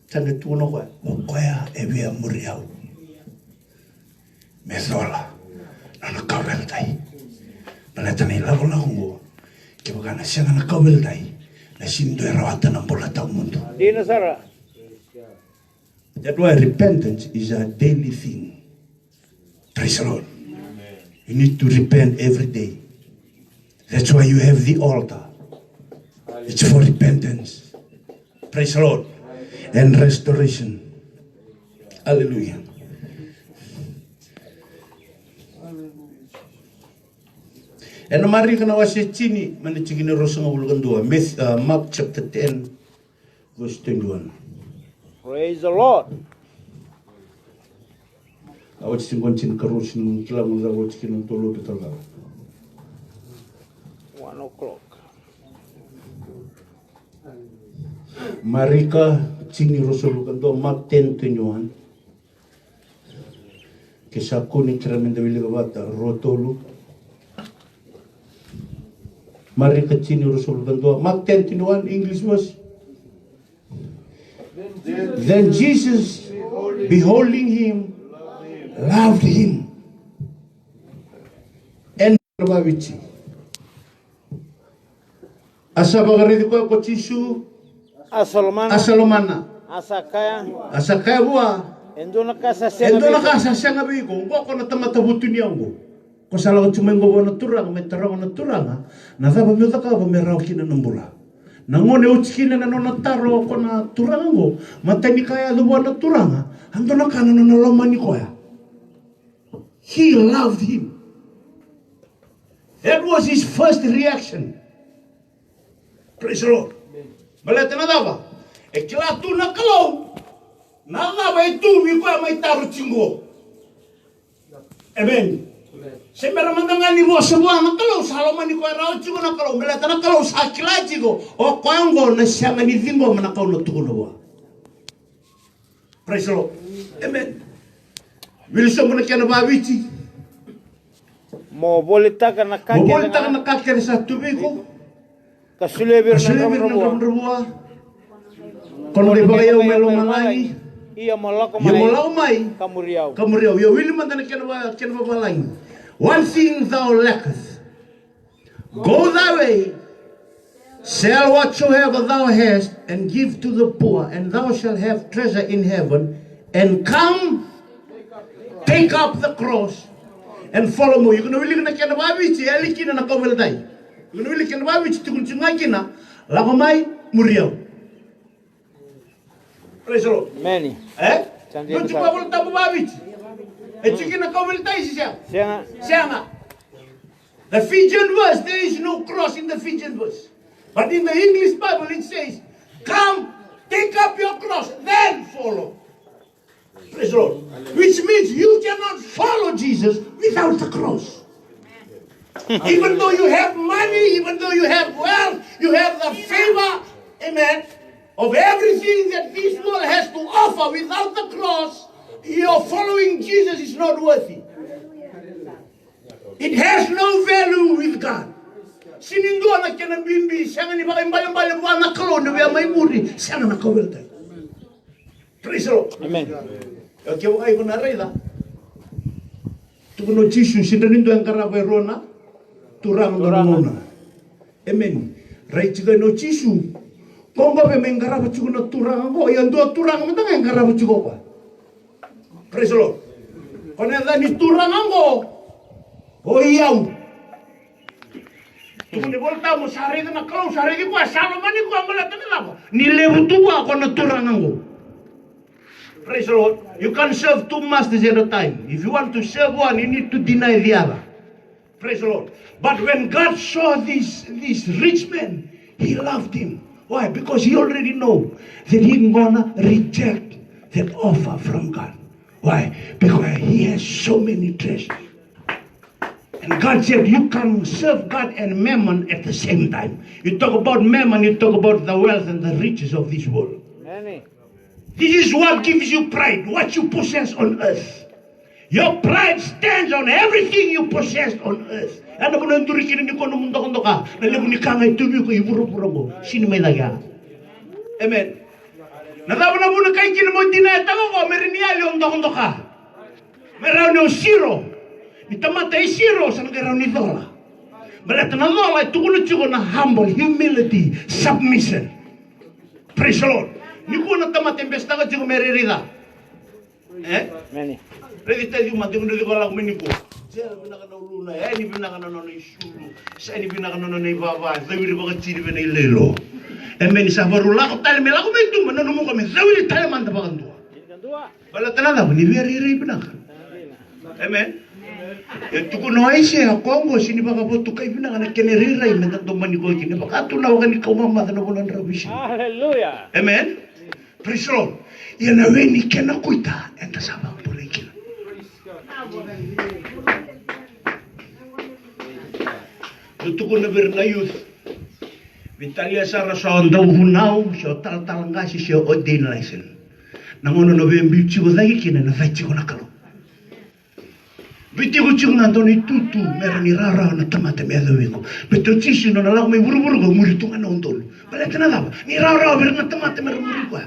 Tangi tuno ko, o kaya ebia muriau. Mesola, na nakawel tay. Naleta na ilago na hungo. Kibaga na siya na nakawel tay. Na sindo erawatan ng bola taong mundo. Di na Sara. That's why repentance is a daily thing. Praise the Lord. You need to repent every day. That's why you have the altar. It's for repentance. Praise the Lord. And restoration. Hallelujah. And mari kana wasi chini mani chigini rosong ulugan dua. Mark chapter 10 verse 21. Praise the Lord. Awat singon chin karus nung kilang ulah awat kinung tolo betala. 1 o'clock. Marika chini rosong ulugan dua. Mark 10:21. Kisah kuning tremenda wili babata rotolu. Mari kecini Rasul tentu. Mark 10:21 English was. Then Jesus, beholding him, loved him. And Asa bagaridi ko tisu. Asalomana. Asalomana. Asakaya. Asakaya bua. Endona kasa senga. Endona kasa senga biko. Ko na tamata butuni yango. Ko sala ko tumengo bona turanga me taranga na turanga. Na thaba me taka ba me rau kina nambula. Na ngone utskina na nona taro ko na turanga ngo. Matani kaya do bona turanga. Andona kana na lomani ko ya. He loved him. That was his first reaction. Praise the Lord. Baleta na dava. E kila tu na kalau. Na dava e tu mi ko mai taru chingo. Amen. Sembera mandangani bo sebuah na kalau Salomon ko rao chingo na kalau. Baleta na kalau sa kila chingo. O ko yango na sianga ni vingo na kau na tu no. Praise the Lord. Amen. Wilson mo na kena babici. Mo boleh taka na kake. Mo boleh taka na kake sa tubiko. Kasulebir na ramrua. Kono le bagay o melo malai. Iya molako mai. Kamuriau. Yo wili man na kena balai. One thing thou lackest. Go thy way. Sell whatsoever thou hast and give to the poor, and thou shalt have treasure in heaven. And come, take up the cross and follow me. You're going to really na kena babici, elikina na kau veldai. You're going to really kena babici, tukul cungakina, lakomai muriau. Praise the Lord. Many. Don't you want to babici? Etikina kau veldai si sianga. The Fijian verse, there is no cross in the Fijian verse. But in the English Bible it says, come, take up your cross, then follow. Praise the Lord. Which means you cannot follow Jesus without the cross. Even though you have money, even though you have wealth, you have the favor, amen, of everything that this world has to offer, without the cross, your following Jesus is not worthy. It has no value with God. Sinindo na kena bimbi, sianga ni bagay mbale buwan na kalon, na may muri, sianga na kaweltay. Praise the Lord. Amen. Okay, wakay ko na rin, tukuno Jesus, sinanindo ang karabay rona, turang muna. Amen. Right, chiga no Jesus. Kung ba may karabay chigo na turang ako, yan doon turang mo na ang karabay chigo ko. Praise the Lord. Kung na ni turang ako, o iyaw. Tukuno volta mo, sari na kalau, sari ko, Salomon ko ang malatan na lang. Nilebutuwa ako na turang ako. Praise the Lord. You can't serve two masters at a time. If you want to serve one, you need to deny the other. Praise the Lord. But when God saw this rich man, he loved him. Why? Because he already know that he's gonna reject that offer from God. Why? Because he has so many treasures. And God said, you can serve God and mammon at the same time. You talk about mammon, you talk about the wealth and the riches of this world. This is what gives you pride, what you possess on earth. Your pride stands on everything you possess on earth. Ano mo nang turikin ni ko nung mundo ka? Nalabu ni kangay tubi ko iburo-puro mo. Sino may lagya? Amen. Natapos na muna kay kino mo dinayatang ako, meron niya yung mundo ka. Meron niyo zero. Itamatay zero sa nagaraw ni Dola. Balata na Dola, tukunod siya ko na humble, humility, submission. Praise the Lord. Ni ko na tamatay besta ka siya ko meririda. Many. Ready tayo mati ko na ko lang miniko. Siya pinakanauluna, ni pinakananon na isulu, siya ni pinakananon na ibaba, dawili ba ka chiri ba na ilelo. Amen, sa barula ko tayo, mela ko may tuman, ano mo kami, dawili tayo man tabakan doa. Balata na daw, ni biyari pinaka. Amen. Ito ko na ay siya, Kongo, sinibaka po ito kayo na nga kiniriray, nagtatuman ni ko, kinabakatunaw ka ni kaumamata na walang rabisyo. Hallelujah. Amen. Praise the Lord. Yan na wen ni kinakuita, and tasabang tuloy kina. Ito ko na ver na youth. Vitalia Sara sa ondaw hunaw, siya tal-tal nga siya ordain license. Nangono na wen beauty ko lagi kina na fight ko na kalo. Biti ko chung nanto ni tutu, meron ni rara na tamata medawi ko. Beto chisyo na nalang may buru-buru ko, murito nga na untol. Balata na daw, ni rara, meron na tamata meron muri ko.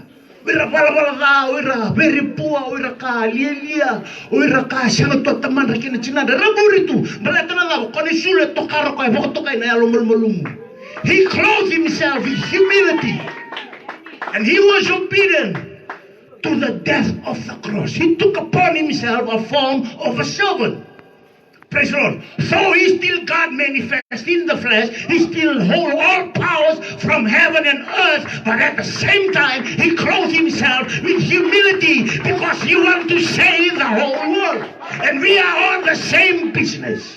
Wira pala ka, wira, very pua, wira ka, lia, wira ka, siya na to taman, rakin na chinada, ramurito. Balata na daw, kani sulit to karo ko, bako to kay na yalong malmalum. He clothed himself with humility. And he was obedient to the death of the cross. He took upon himself a form of a servant. Praise the Lord. So he's still God manifest in the flesh. He still holds all powers from heaven and earth. But at the same time, he clothed himself with humility because he wants to save the whole world. And we are on the same business.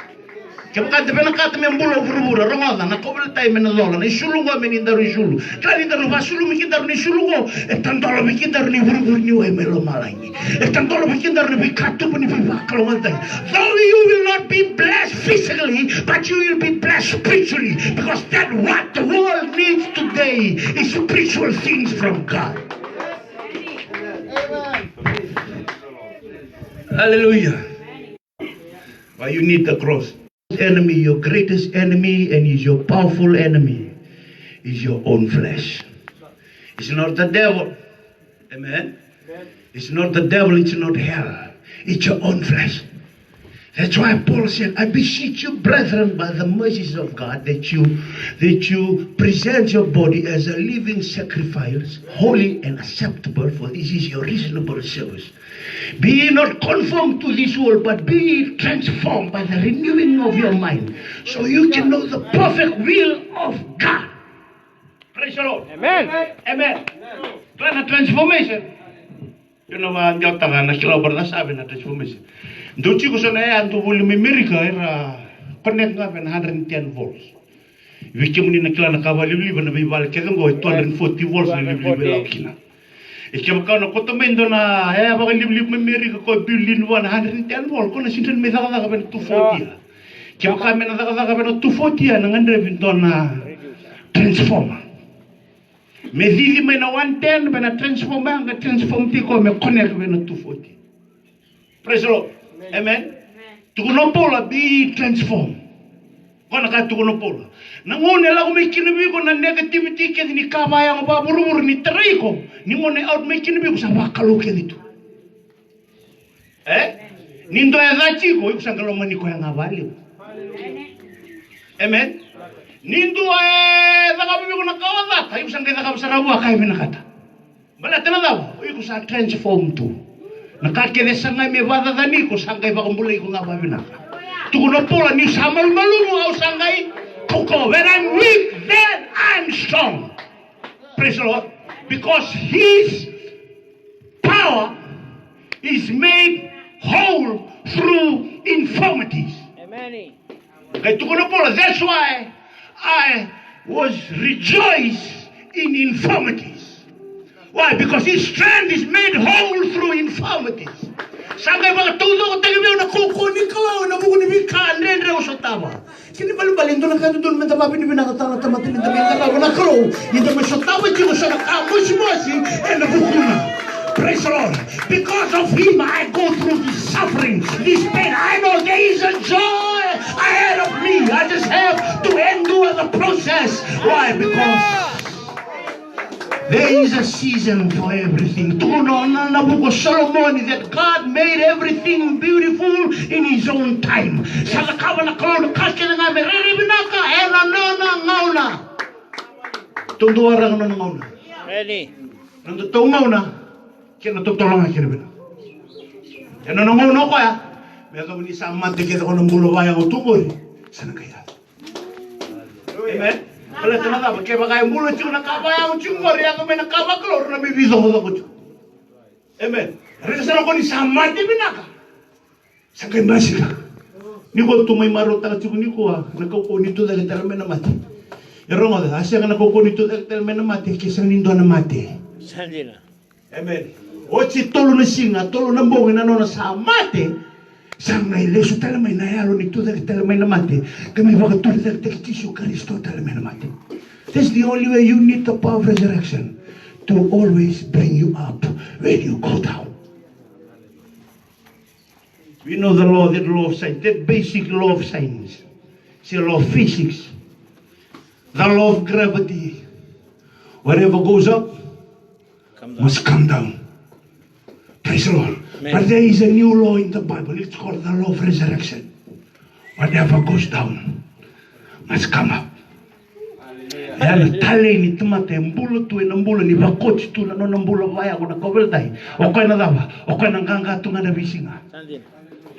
Kaya nakata may mbulo vurubura rongoda na kobel tayo menalola na isulungo menindaru isulu. Kaya nindaru vasulu mikindaru ni isulungo etandolo mikindaru ni vurubur ni way melo malangi. Etandolo mikindaru ni bikatu ni bibakalongan tayo. Though you will not be blessed physically, but you will be blessed spiritually, because that's what the world needs today is spiritual things from God. Hallelujah. But you need the cross. Enemy, your greatest enemy, and is your powerful enemy, is your own flesh. It's not the devil. Amen. It's not the devil, it's not hell. It's your own flesh. That's why Paul said, I beseech you, brethren, by the mercies of God, that you present your body as a living sacrifice, holy and acceptable, for this is your reasonable service. Be ye not conformed to this world, but be ye transformed by the renewing of your mind, so you can know the perfect will of God. Praise the Lord. Amen. Amen. Plan a transformation. You know what I'm talking about? Transformation. Don't you go so na to will America era connect nga 110 volts. Wiki mo ni nakila na kawali na bibal kaya ngo 240 volts na libre kina. Ikem ka no kotomendo na eh baka libre America ko billion 110 volts ko na sinten me saka ka ben 240. Kaya ka men saka ben 240 na ngandre binton na transformer. Me dili me na 110 ben na transformer nga transform ti ko me connect ben na 240. Praise the Lord. Amen. Tukunopola be transformed. Kona ka tukunopola. Nangone la ko may kinabi ko na negativity kaya ni kabaya ng baburumur ni taray ko. Ni mo na out may kinabi ko sa wakalo kaya dito. Nindo ya zachi ko yung sangkalo mani ko yung avali. Amen. Nindo nakabi ko na kawata yung sangkalo nakabasarabu akay minakata. Bala tinadaw yung sa transform to. Nakakede sangay me vadadani ko sangay bakumbulay ko nga babinaka. Tukunopola ni samal malungo au sangay koko. When I'm weak, then I'm strong. Praise the Lord. Because His power is made whole through infirmities. Amen. Okay, tukunopola. That's why I was rejoiced in infirmities. Why? Because his strength is made whole through infirmities. Sangay mga tulo ko tayo na kukunin ko na mukuni ka nendre usotawa. Kini balbalin do na kato do man tama bin binakatala tamatin na may kalaw na kro. Ito man sotawa ti ko sa nakamosi and bukuna. Praise the Lord. Because of him I go through this suffering, this pain. I know there is a joy ahead of me. I just have to endure the process. Why? Because there is a season for everything. Solomon, that God made everything beautiful in His own time. Ready. Amen. Kalau tengah apa? Kaya pakai mulut cuma nakabaya cuma yang kami nakabak keluar nabi bisa aku. Amen. Rasa sana kau ni sama di binaka. Sakai masih lah. Ni kau tu mai marut tak cuma ni kau nakau kau ni tu dah kita ramai nama mati. Erong ada asyik nak kau ni tu dah kita ramai nama mati. Kisah ni doa nama mati. Sandina. Amen. Oci tolu na singa tolu na bongin na nona sa mati. Sangay leso talamay na yalo ni tu dah talamay na mati. Kami baga tu dah tekisyo Kristo talamay na mati. That's the only way you need the power of resurrection to always bring you up when you go down. We know the law, that law of science, that basic law of science. It's the law of physics, the law of gravity. Whatever goes up must come down. Praise the Lord. Amen. But there is a new law in the Bible. It's called the law of resurrection. Whatever goes down must come up. Yana tale ni tamate mbula tu na mbula ni bakot tu na no mbula vaya ko na koveltai. O koy na dava, o koy na ganga tu na bisinga.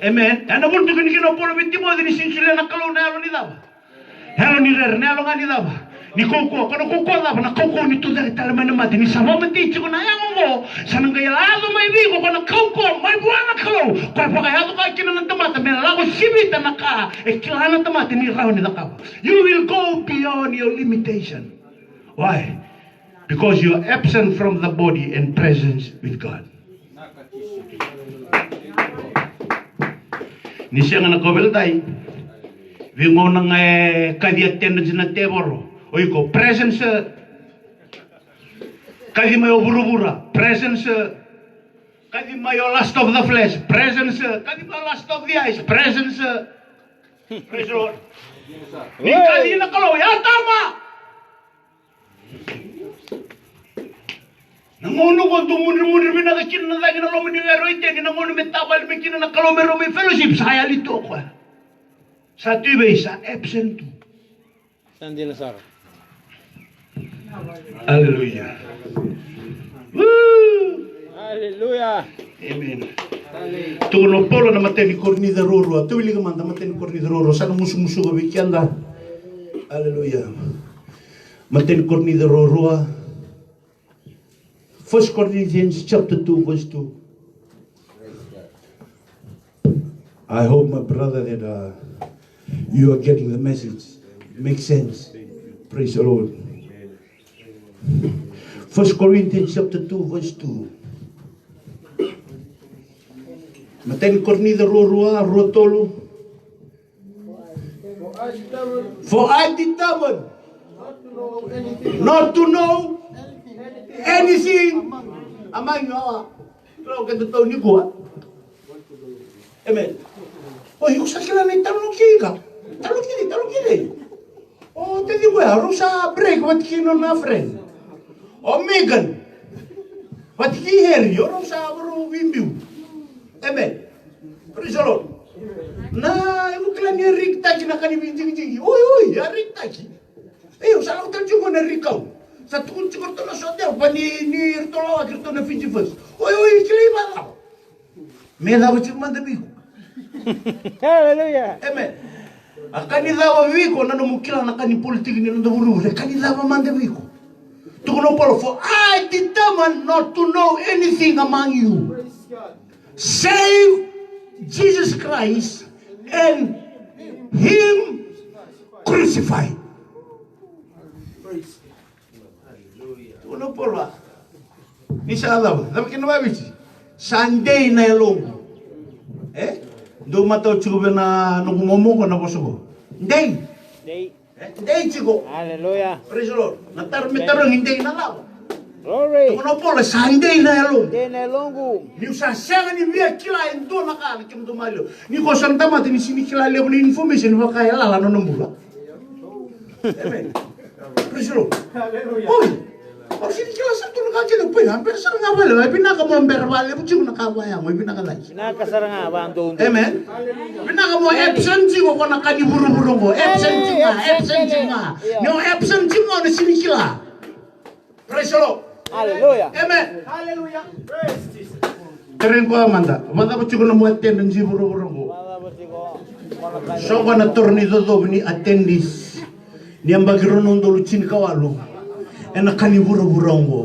Amen. Ana multu kini kino polo bitimo ni sinsule na kalau na ni dava. Hello ni rer na lo ngani dava. Ni koko kono koko dava na koko ni tu dari tale mana mati ni sama mati chiko na yang mo. Sanang kaya lazo mai bigo kono koko mai buana kalau. Koy pa kaya to kay kina na tamate me lago sibita na ka. E kilana tamate ni raw ni dakawa. You will go beyond your limitation. Why? Because you are absent from the body and presence with God. Ni siya nga nagkobeltay. Vingo nang kadi attendance na teboro. Oy ko, presence. Kadi mayo burubura. Presence. Kadi mayo lust of the flesh. Presence. Kadi mayo lust of the eyes. Presence. Praise the Lord. Ni kadi na kalo. Ya tama! Nangono ko tumunir-munir binagakin na lagi na lomi ni Eroite, nangono metabal mekin na kalome romi fellowship, saya lito ko. Sa tibe sa absent tu. Sandila sar. Hallelujah. Hallelujah. Amen. Tuno polo na mateni korni da roro, tu wili ka manda mateni korni da roro, sana musu-musu ka bikyanda. Hallelujah. Mateni korni da roro. 1 Corinthians chapter 2 verse 2. I hope, my brother, that you are getting the message. It makes sense. Praise the Lord. 1 Corinthians chapter 2 verse 2. Maten kornida rorua rotolo. For I determined not to know anything among you. Kalau kita tahu ni gua. Amen. Oh, yung sakila na talong kika. Talong kini. Oh, tadi gua harus break what kino na friend. Oh, Megan. What ki here? Yo harus bro wimbiu. Amen. Praise the Lord. Na, yung klan ni Rikta kina kanibinjing. Oi, ya Rikta ki. Eh, usah aku terjungu na Rikau. Sa tukun cikor to na sotel pa ni Rtolawa kirto na Fiji first. Oi, kili ba? Me daw chimman de biko. Hallelujah. Amen. Akani dawa biko na no mukila na kani politik ni ndo buru. Akani dawa man de biko. Tukuno polo for I determined not to know anything among you save Jesus Christ and Him crucified. Tukuno polo. Inshallah. Dapat kena bici. Sunday na yalong. Do mataw chigo na nungumomong ko na kosugo. Day. Day chigo. Hallelujah. Praise the Lord. Natar-metarong hindi na lang. Glory. Tukuno polo, Sunday na yalong. Tene longu. Ni usasanga ni via kila endo na ka kim tumalio. Ni ko santa mati ni sini kila lebo ni information wa kaya la no nombula. Amen. Praise the Lord. Hallelujah. Oi. Or sini kila sa tuno ka kilo pe, hampir sa nga wala, ay pinaka mo verbal, ay buti na kawaya mo, ay pinaka like. Nakasara nga ba ang doon? Amen. Pinaka mo absent ko ko nakaniburo-buro mo. Absent nga. No absent mo na sini kila. Praise the Lord. Hallelujah. Amen. Hallelujah. Praise Jesus. Keren ko Amanda. Amanda po chico na mo attendance buro-buro mo. So ko na tornido do ni attendis. Ni ambagiro nondo luchin kawalo. Ena kaniburo-buro mo.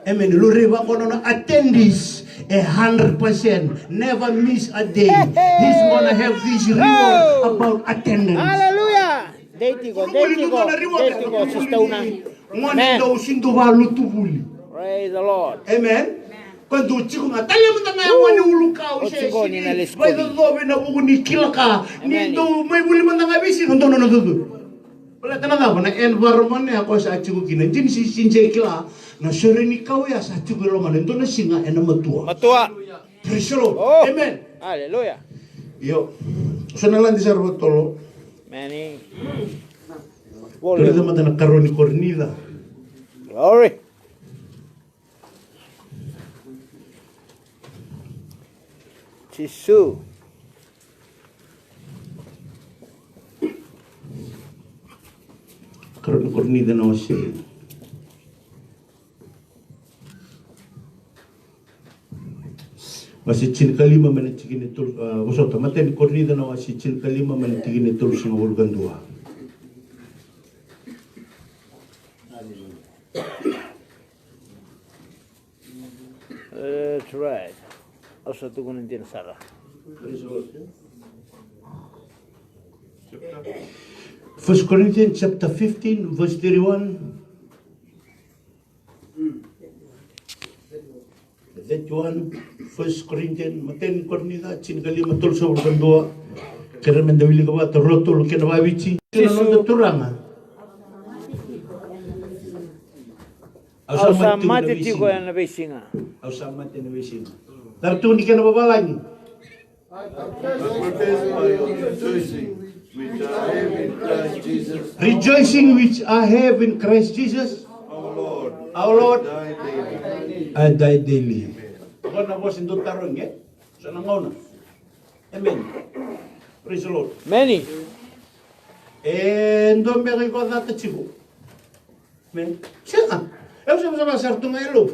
Amen. Luriba ko na attendis 100%. Never miss a day. He's gonna have this reward about attendance. Hallelujah. Deitigo, sista una. Ngone do sindu balu tubuli. Praise the Lord. Amen. Quando chico nga tayo mo tanga wani ulukao siya. By the Lord na buko ni kilaka. Ni do may buli man nga bisi no no no. Wala talaga ba na environment niya ako sa chico kina. Din si sinje kila na sure ni kaw ya sa chico ro man ndo na singa ena matua. Matua. Praise the Lord. Oh. Amen. Hallelujah. Yo. So na lang di sa tolo. Many. Pero naman na nagkaroon ni Cornida. Glory. Chisu. Karoon ni Cornida. kornida na wase. Wasi chin kalima man tigini tul wasota maten kornida na wasi chin kalima man tigini tul sing urgandua. That's right. Also tu kung hindi nasara. First Corinthians chapter 15 verse 31. That one, First Corinthians, maten kornida chin kalima tul sa urgandua. Kaya man dawili ka ba torotol kinabawichi. Kinanon turanga. Ausa mati tigo yan na besinga. Ausa mati na besinga. Darto hindi ka nababalagi. Rejoicing which I have in Christ Jesus. Our Lord. I die daily. Ako na was indot tarong sa nangaw na. Amen. Praise the Lord. Many. Ndo mbere ko data chibo. Amen. Siya. Eu sama sartu ngayon.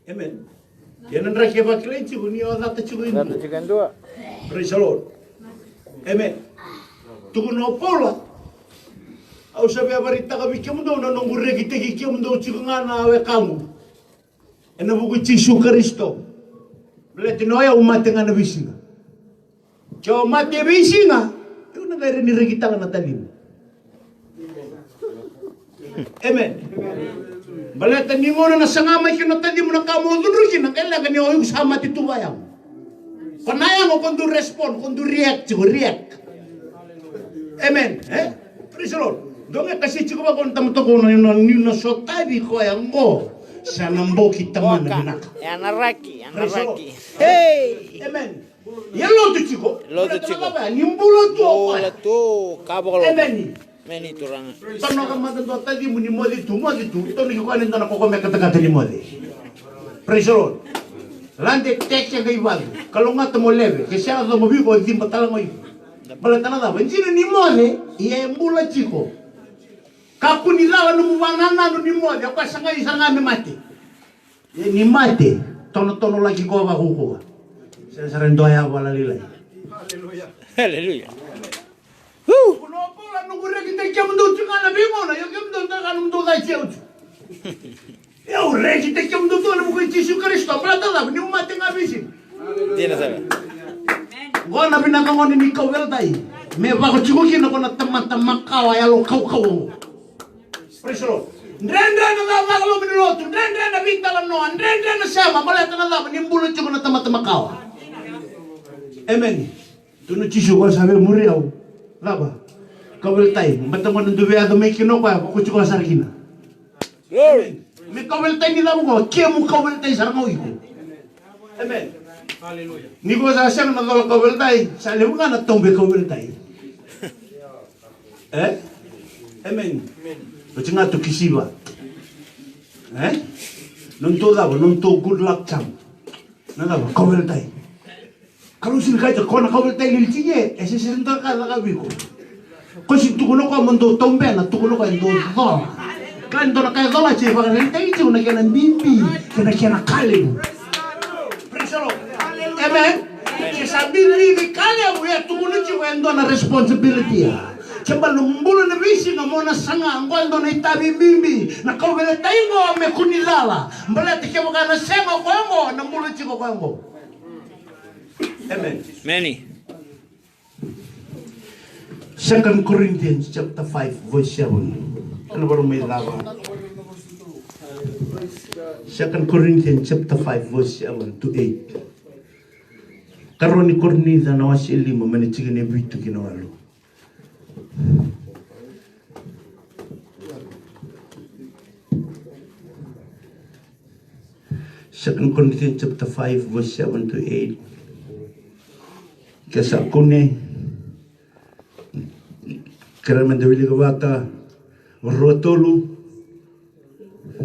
Amen. Yan ang rakya ba kilay chigo niyo data chigo ino. Data chigan dua. Praise the Lord. Amen. Tuko no pola. Au sabi abarita ka bikimu do na nungure kita kikimu do chigo nga na awe kamu. Ena buku Yesu Kristo. Belati noya umate nga na bisinga. Kaya umate bisinga. Yung nagayari ni kita nga natalim. Amen. Balata ni mo na nasangamay kinatadi mo na kamodunrukin. Ang kailangan niyo yung sama titubayang. Panayang o kundo respond, kundo react, chigo react. Amen. Praise the Lord. Doon kasi chigo ba kung tamo to ko na yun na sotabi ko ayang mo. Sa nambo kita man na binak. Yan naraki, yan naraki. Hey! Amen. Yan loto chigo. Loto chigo. Nimbulo to. Bola to, kabalo. Amen. Many turang. Tano ka matando tadi mo ni modi tu. Ito ni ko anin na ko kata-kata ni modi. Praise the Lord. Lande tekya kay wal. Kalau nga mo leve, kasi ako mo bi ko di matalang mo. Balata na benjino ni modi, iya mbula chigo. Kakunilala no mubanana no ni modi, ako sanga isanga me mati. Ni mati, tono lagi ko ba ko. Sa rendoya wala lilay. Hallelujah. Hallelujah. Kuno pola no gure kita kemdo chungana bimo na, yo kemdo ta kanum do dai cheu. Eu regi te kemdo to no ko Yesu Kristo, plata da ni mate nga bisin. Dina sabe. Gona binaka ngoni ni ko dai. Me ba ko chigo kina ko na tamata kawa ya lo kau. Praise the Lord. Ndrendre na da lo minuto, ndrendre na vita la no, ndrendre na sama, balata na da ni mbulo chigo na tamata kawa. Amen. Tu no Yesu ko sabe muriau. Laba. Kawel tay, batang mo nduwe ado may kino pa, ko chigo sarkina. Glory. Me kawel tay ni lamo ko, kemu kawel tay sarngo iko. Amen. Hallelujah. Ni ko sa siyang nagawal kawel tay, sa limu nga natombe kawel tay. Amen. Baca nga to kisiba. Nunto daw, nunto good luck cham. Nalaw, kawel tay. Kalau sini kaja kau nak kawal tay lilciye, ese sento kala kawi ko. Kau si tukuno ko mendo tombe na tukuno ko endo do. Kan do na kaya dola che pa kan tay che una kena bimbi, kena kale. Praise the Lord. Amen. Che sabi ni kale mo ya tukuno che endo na responsibility. Chamba lumbulo na bisi na mona sanga ngwando na itabi bimbi na kawal tay mo me kunilala. Mbala tike mo kana sema ko mo na mbulo che ko mo. Amen. Many. 2 Corinthians chapter 5 verse 7. Ano ba may lawa? 2 Corinthians chapter 5 verse 7 to 8. Karon ni Cornida na wasi lima manichige ni bitu kinawalo. Second Corinthians chapter 5 verse 7 to 8. Kesa kune kera mendawili kawata rotolu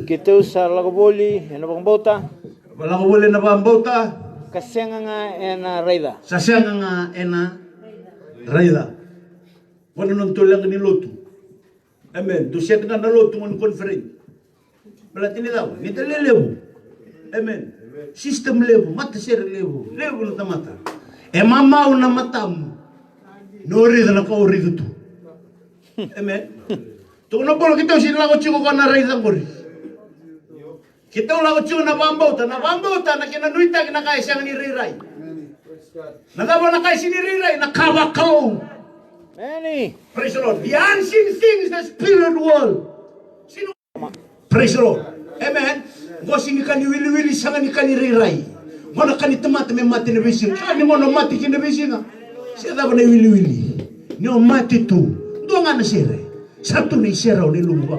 Kita usah lagu boli, yang bang bota. wala ko wala na ba ang bauta Kasi nga ena raida. sasya nga ena raida wala nung tulang ni lotu Amen. Do siya nga nalo tungon conference. Bala tinidaw, ni tele level. Amen. System level, mata sir level. Level na mata. E mama na matam. No rid na ko rid tu. Amen. Tungon polo kita sila ko chiko na rid ang gori. Kita lago chiko na bambauta na kinanuita kinakaya siyang niriray. Nagabo na kay siniriray na kawakaw. Many. Praise the Lord. The unseen things, the spirit world. Sino? Praise the Lord. Amen. Go sini kani wili sanga ni kani rirai. Ngona kani tamata me mati na bisin. Kani ngono mati kini bisin. Siya dapat na wili. Ni o mati tu. Do nga na sire. Satu ni sira ni lumu ka.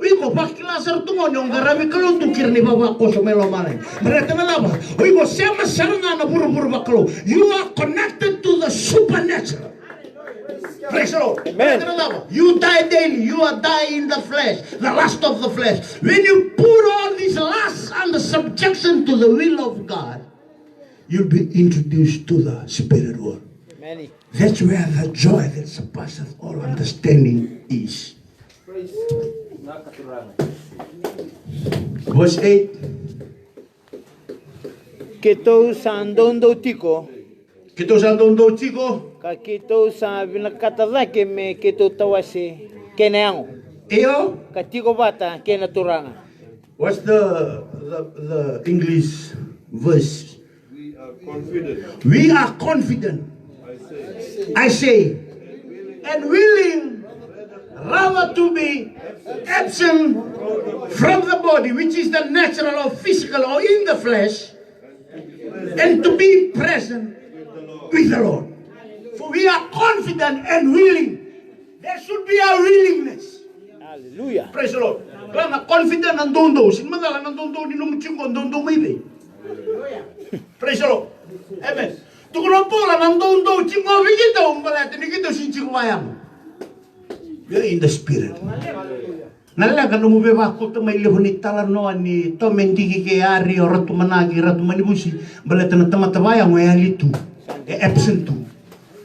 Iko pakilasa tu ngonyo ngarami kalau tu kirni baba ko so melo malay. Mereka na laba. Iko sema saranga na buru-buru baklo. You are connected to the supernatural. Praise the Lord. Amen. You die daily. You are dying in the flesh, the lust of the flesh. When you put all these lusts under subjection to the will of God, you'll be introduced to the spirit world. Many. That's where the joy that surpasses all understanding is. Verse 8. Kito sa andondo tiko. Kito sa andondo tiko. Ka kito sa binakatadake me kito tawasi keneango. Iyo. Ka tiko bata kenaturanga. What's the English verse? We are confident. We are confident. I say, and willing rather to be absent from the body, which is the natural or physical or in the flesh, and to be present with the Lord. For we are confident and willing. There should be a willingness. Hallelujah. Praise the Lord. Karena confident nandondo, sinmagala nandondo di numuchungo nandondo maybe. Praise the Lord. Amen. Tukulo po la nandondo chingo bigito umbalate ni kito sinchiko bayam. We are in the spirit. Nalaga no mubeba ko to may lihuni talano ni to mendigi ke ari o ratu managi ratu manibusi balate na tamatabaya mo yalitu e absent tu.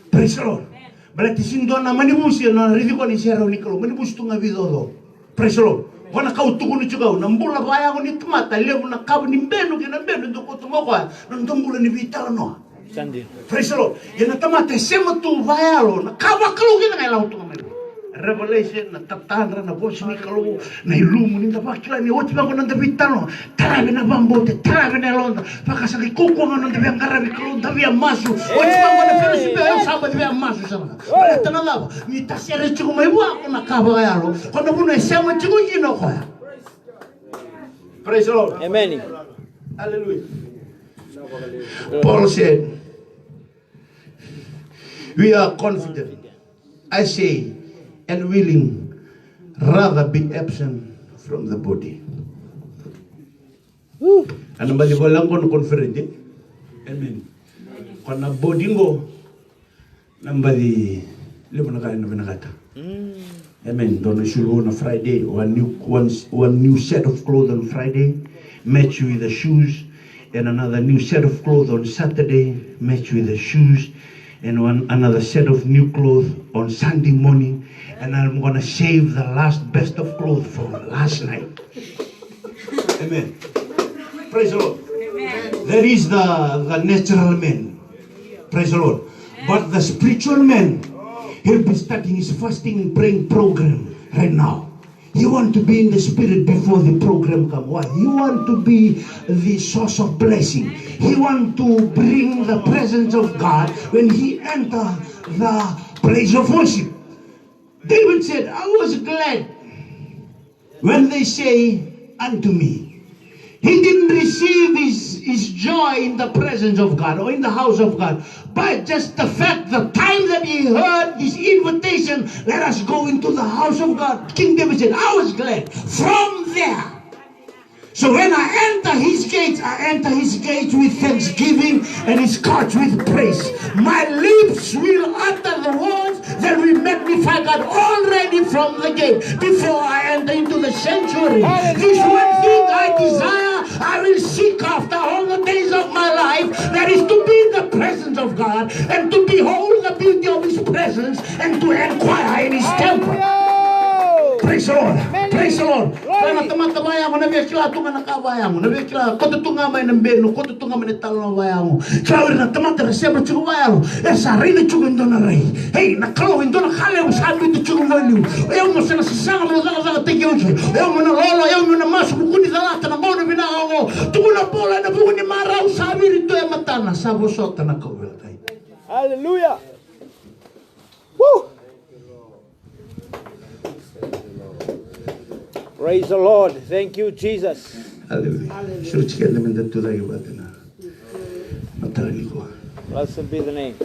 Praise the Lord. Balate sindo na manibusi na ridiko ni sero ni kalo manibusi tu ngabidodo. Praise the Lord. Wana kau tuku ni chugau na mbula baya ko ni tamata levu na kabu ni mbenu kina mbenu to ko tumokwa na ndombula ni vitalano. Sandi. Praise the Lord. Yana tamata sema tu baya lo na kawa kalo kina ngai lau tu ngabido. Revelation na tatandra na voice ni kalau na ilumu ni tapakila ni oti bango na tapitano tarabe na bambote tarabe na londa pakasaki koko nga na tabi ang karabi kalau tabi ang masu oti bango na fellowship ayo saba tabi ang masu sana balata na lava ni tasere chiku may buwa ako na kaba kaya lo kono kuno esema chiku kino kaya. Praise the Lord. Amen. Hallelujah. Paul said, we are confident, I say, and willing rather be absent from the body. Ano ba di ko lang kono conference? Amen. Kono body ngo namba di limo na kain na binakata. Amen. Dono shulu on Friday, one new set of clothes on Friday, match with the shoes, and another new set of clothes on Saturday, match with the shoes, and another set of new clothes on Sunday morning. And I'm going to save the last best of clothes from last night. Amen. Praise the Lord. Amen. That is the natural man. Praise the Lord. But the spiritual man, he'll be starting his fasting and praying program right now. He want to be in the spirit before the program come. Why? He want to be the source of blessing. He want to bring the presence of God when he enter the place of worship. David said, I was glad when they say unto me. He didn't receive his joy in the presence of God or in the house of God, but just the fact, the time that he heard this invitation, let us go into the house of God. King David said, I was glad from there. So when I enter his gates with thanksgiving and his courts with praise. My lips will utter the words that will magnify God already from the gate before I enter into the sanctuary. This one thing I desire, I will seek after all the days of my life, that is to be in the presence of God and to behold the beauty of his presence and to inquire in his temple. Praise the Lord. Amen. Praise the Lord. Glory. Kaya tamata bayango na biya kila tunga na kabayango. Na biya kila koto tunga may nambeno, koto tunga may talo na bayango. Kaya na tamata na siya chugo bayango. Esa rin chugo indo na ray. Hey, na kalo indo na kale usabi ito chugo bayango. Ayaw mo sa nasasanga mo sa tigyo. Ayaw mo na lolo, ayaw mo na mas bukuni sa lata na mo na binago. Tugo na bola na bukuni mara usabi rito ay matana sa bosota na kawil. Hallelujah. Woo. Praise the Lord. Thank you, Jesus. Hallelujah. So chicken naman dito tayo ba na matalagi ko. Blessed be the name.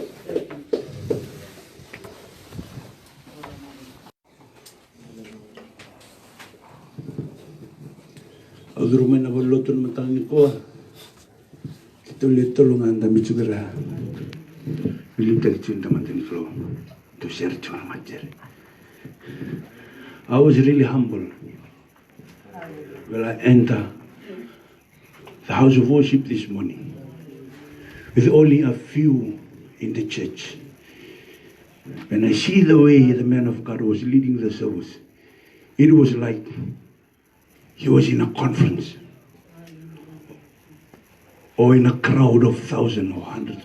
Agruman na boloton matalagi ko. Ito tulungan dami juga. Bilim tadi cinta mantin flow. To share cuma majer. I was really humble when I enter the house of worship this morning with only a few in the church. When I see the way the man of God was leading the service, it was like he was in a conference or in a crowd of thousands or hundreds of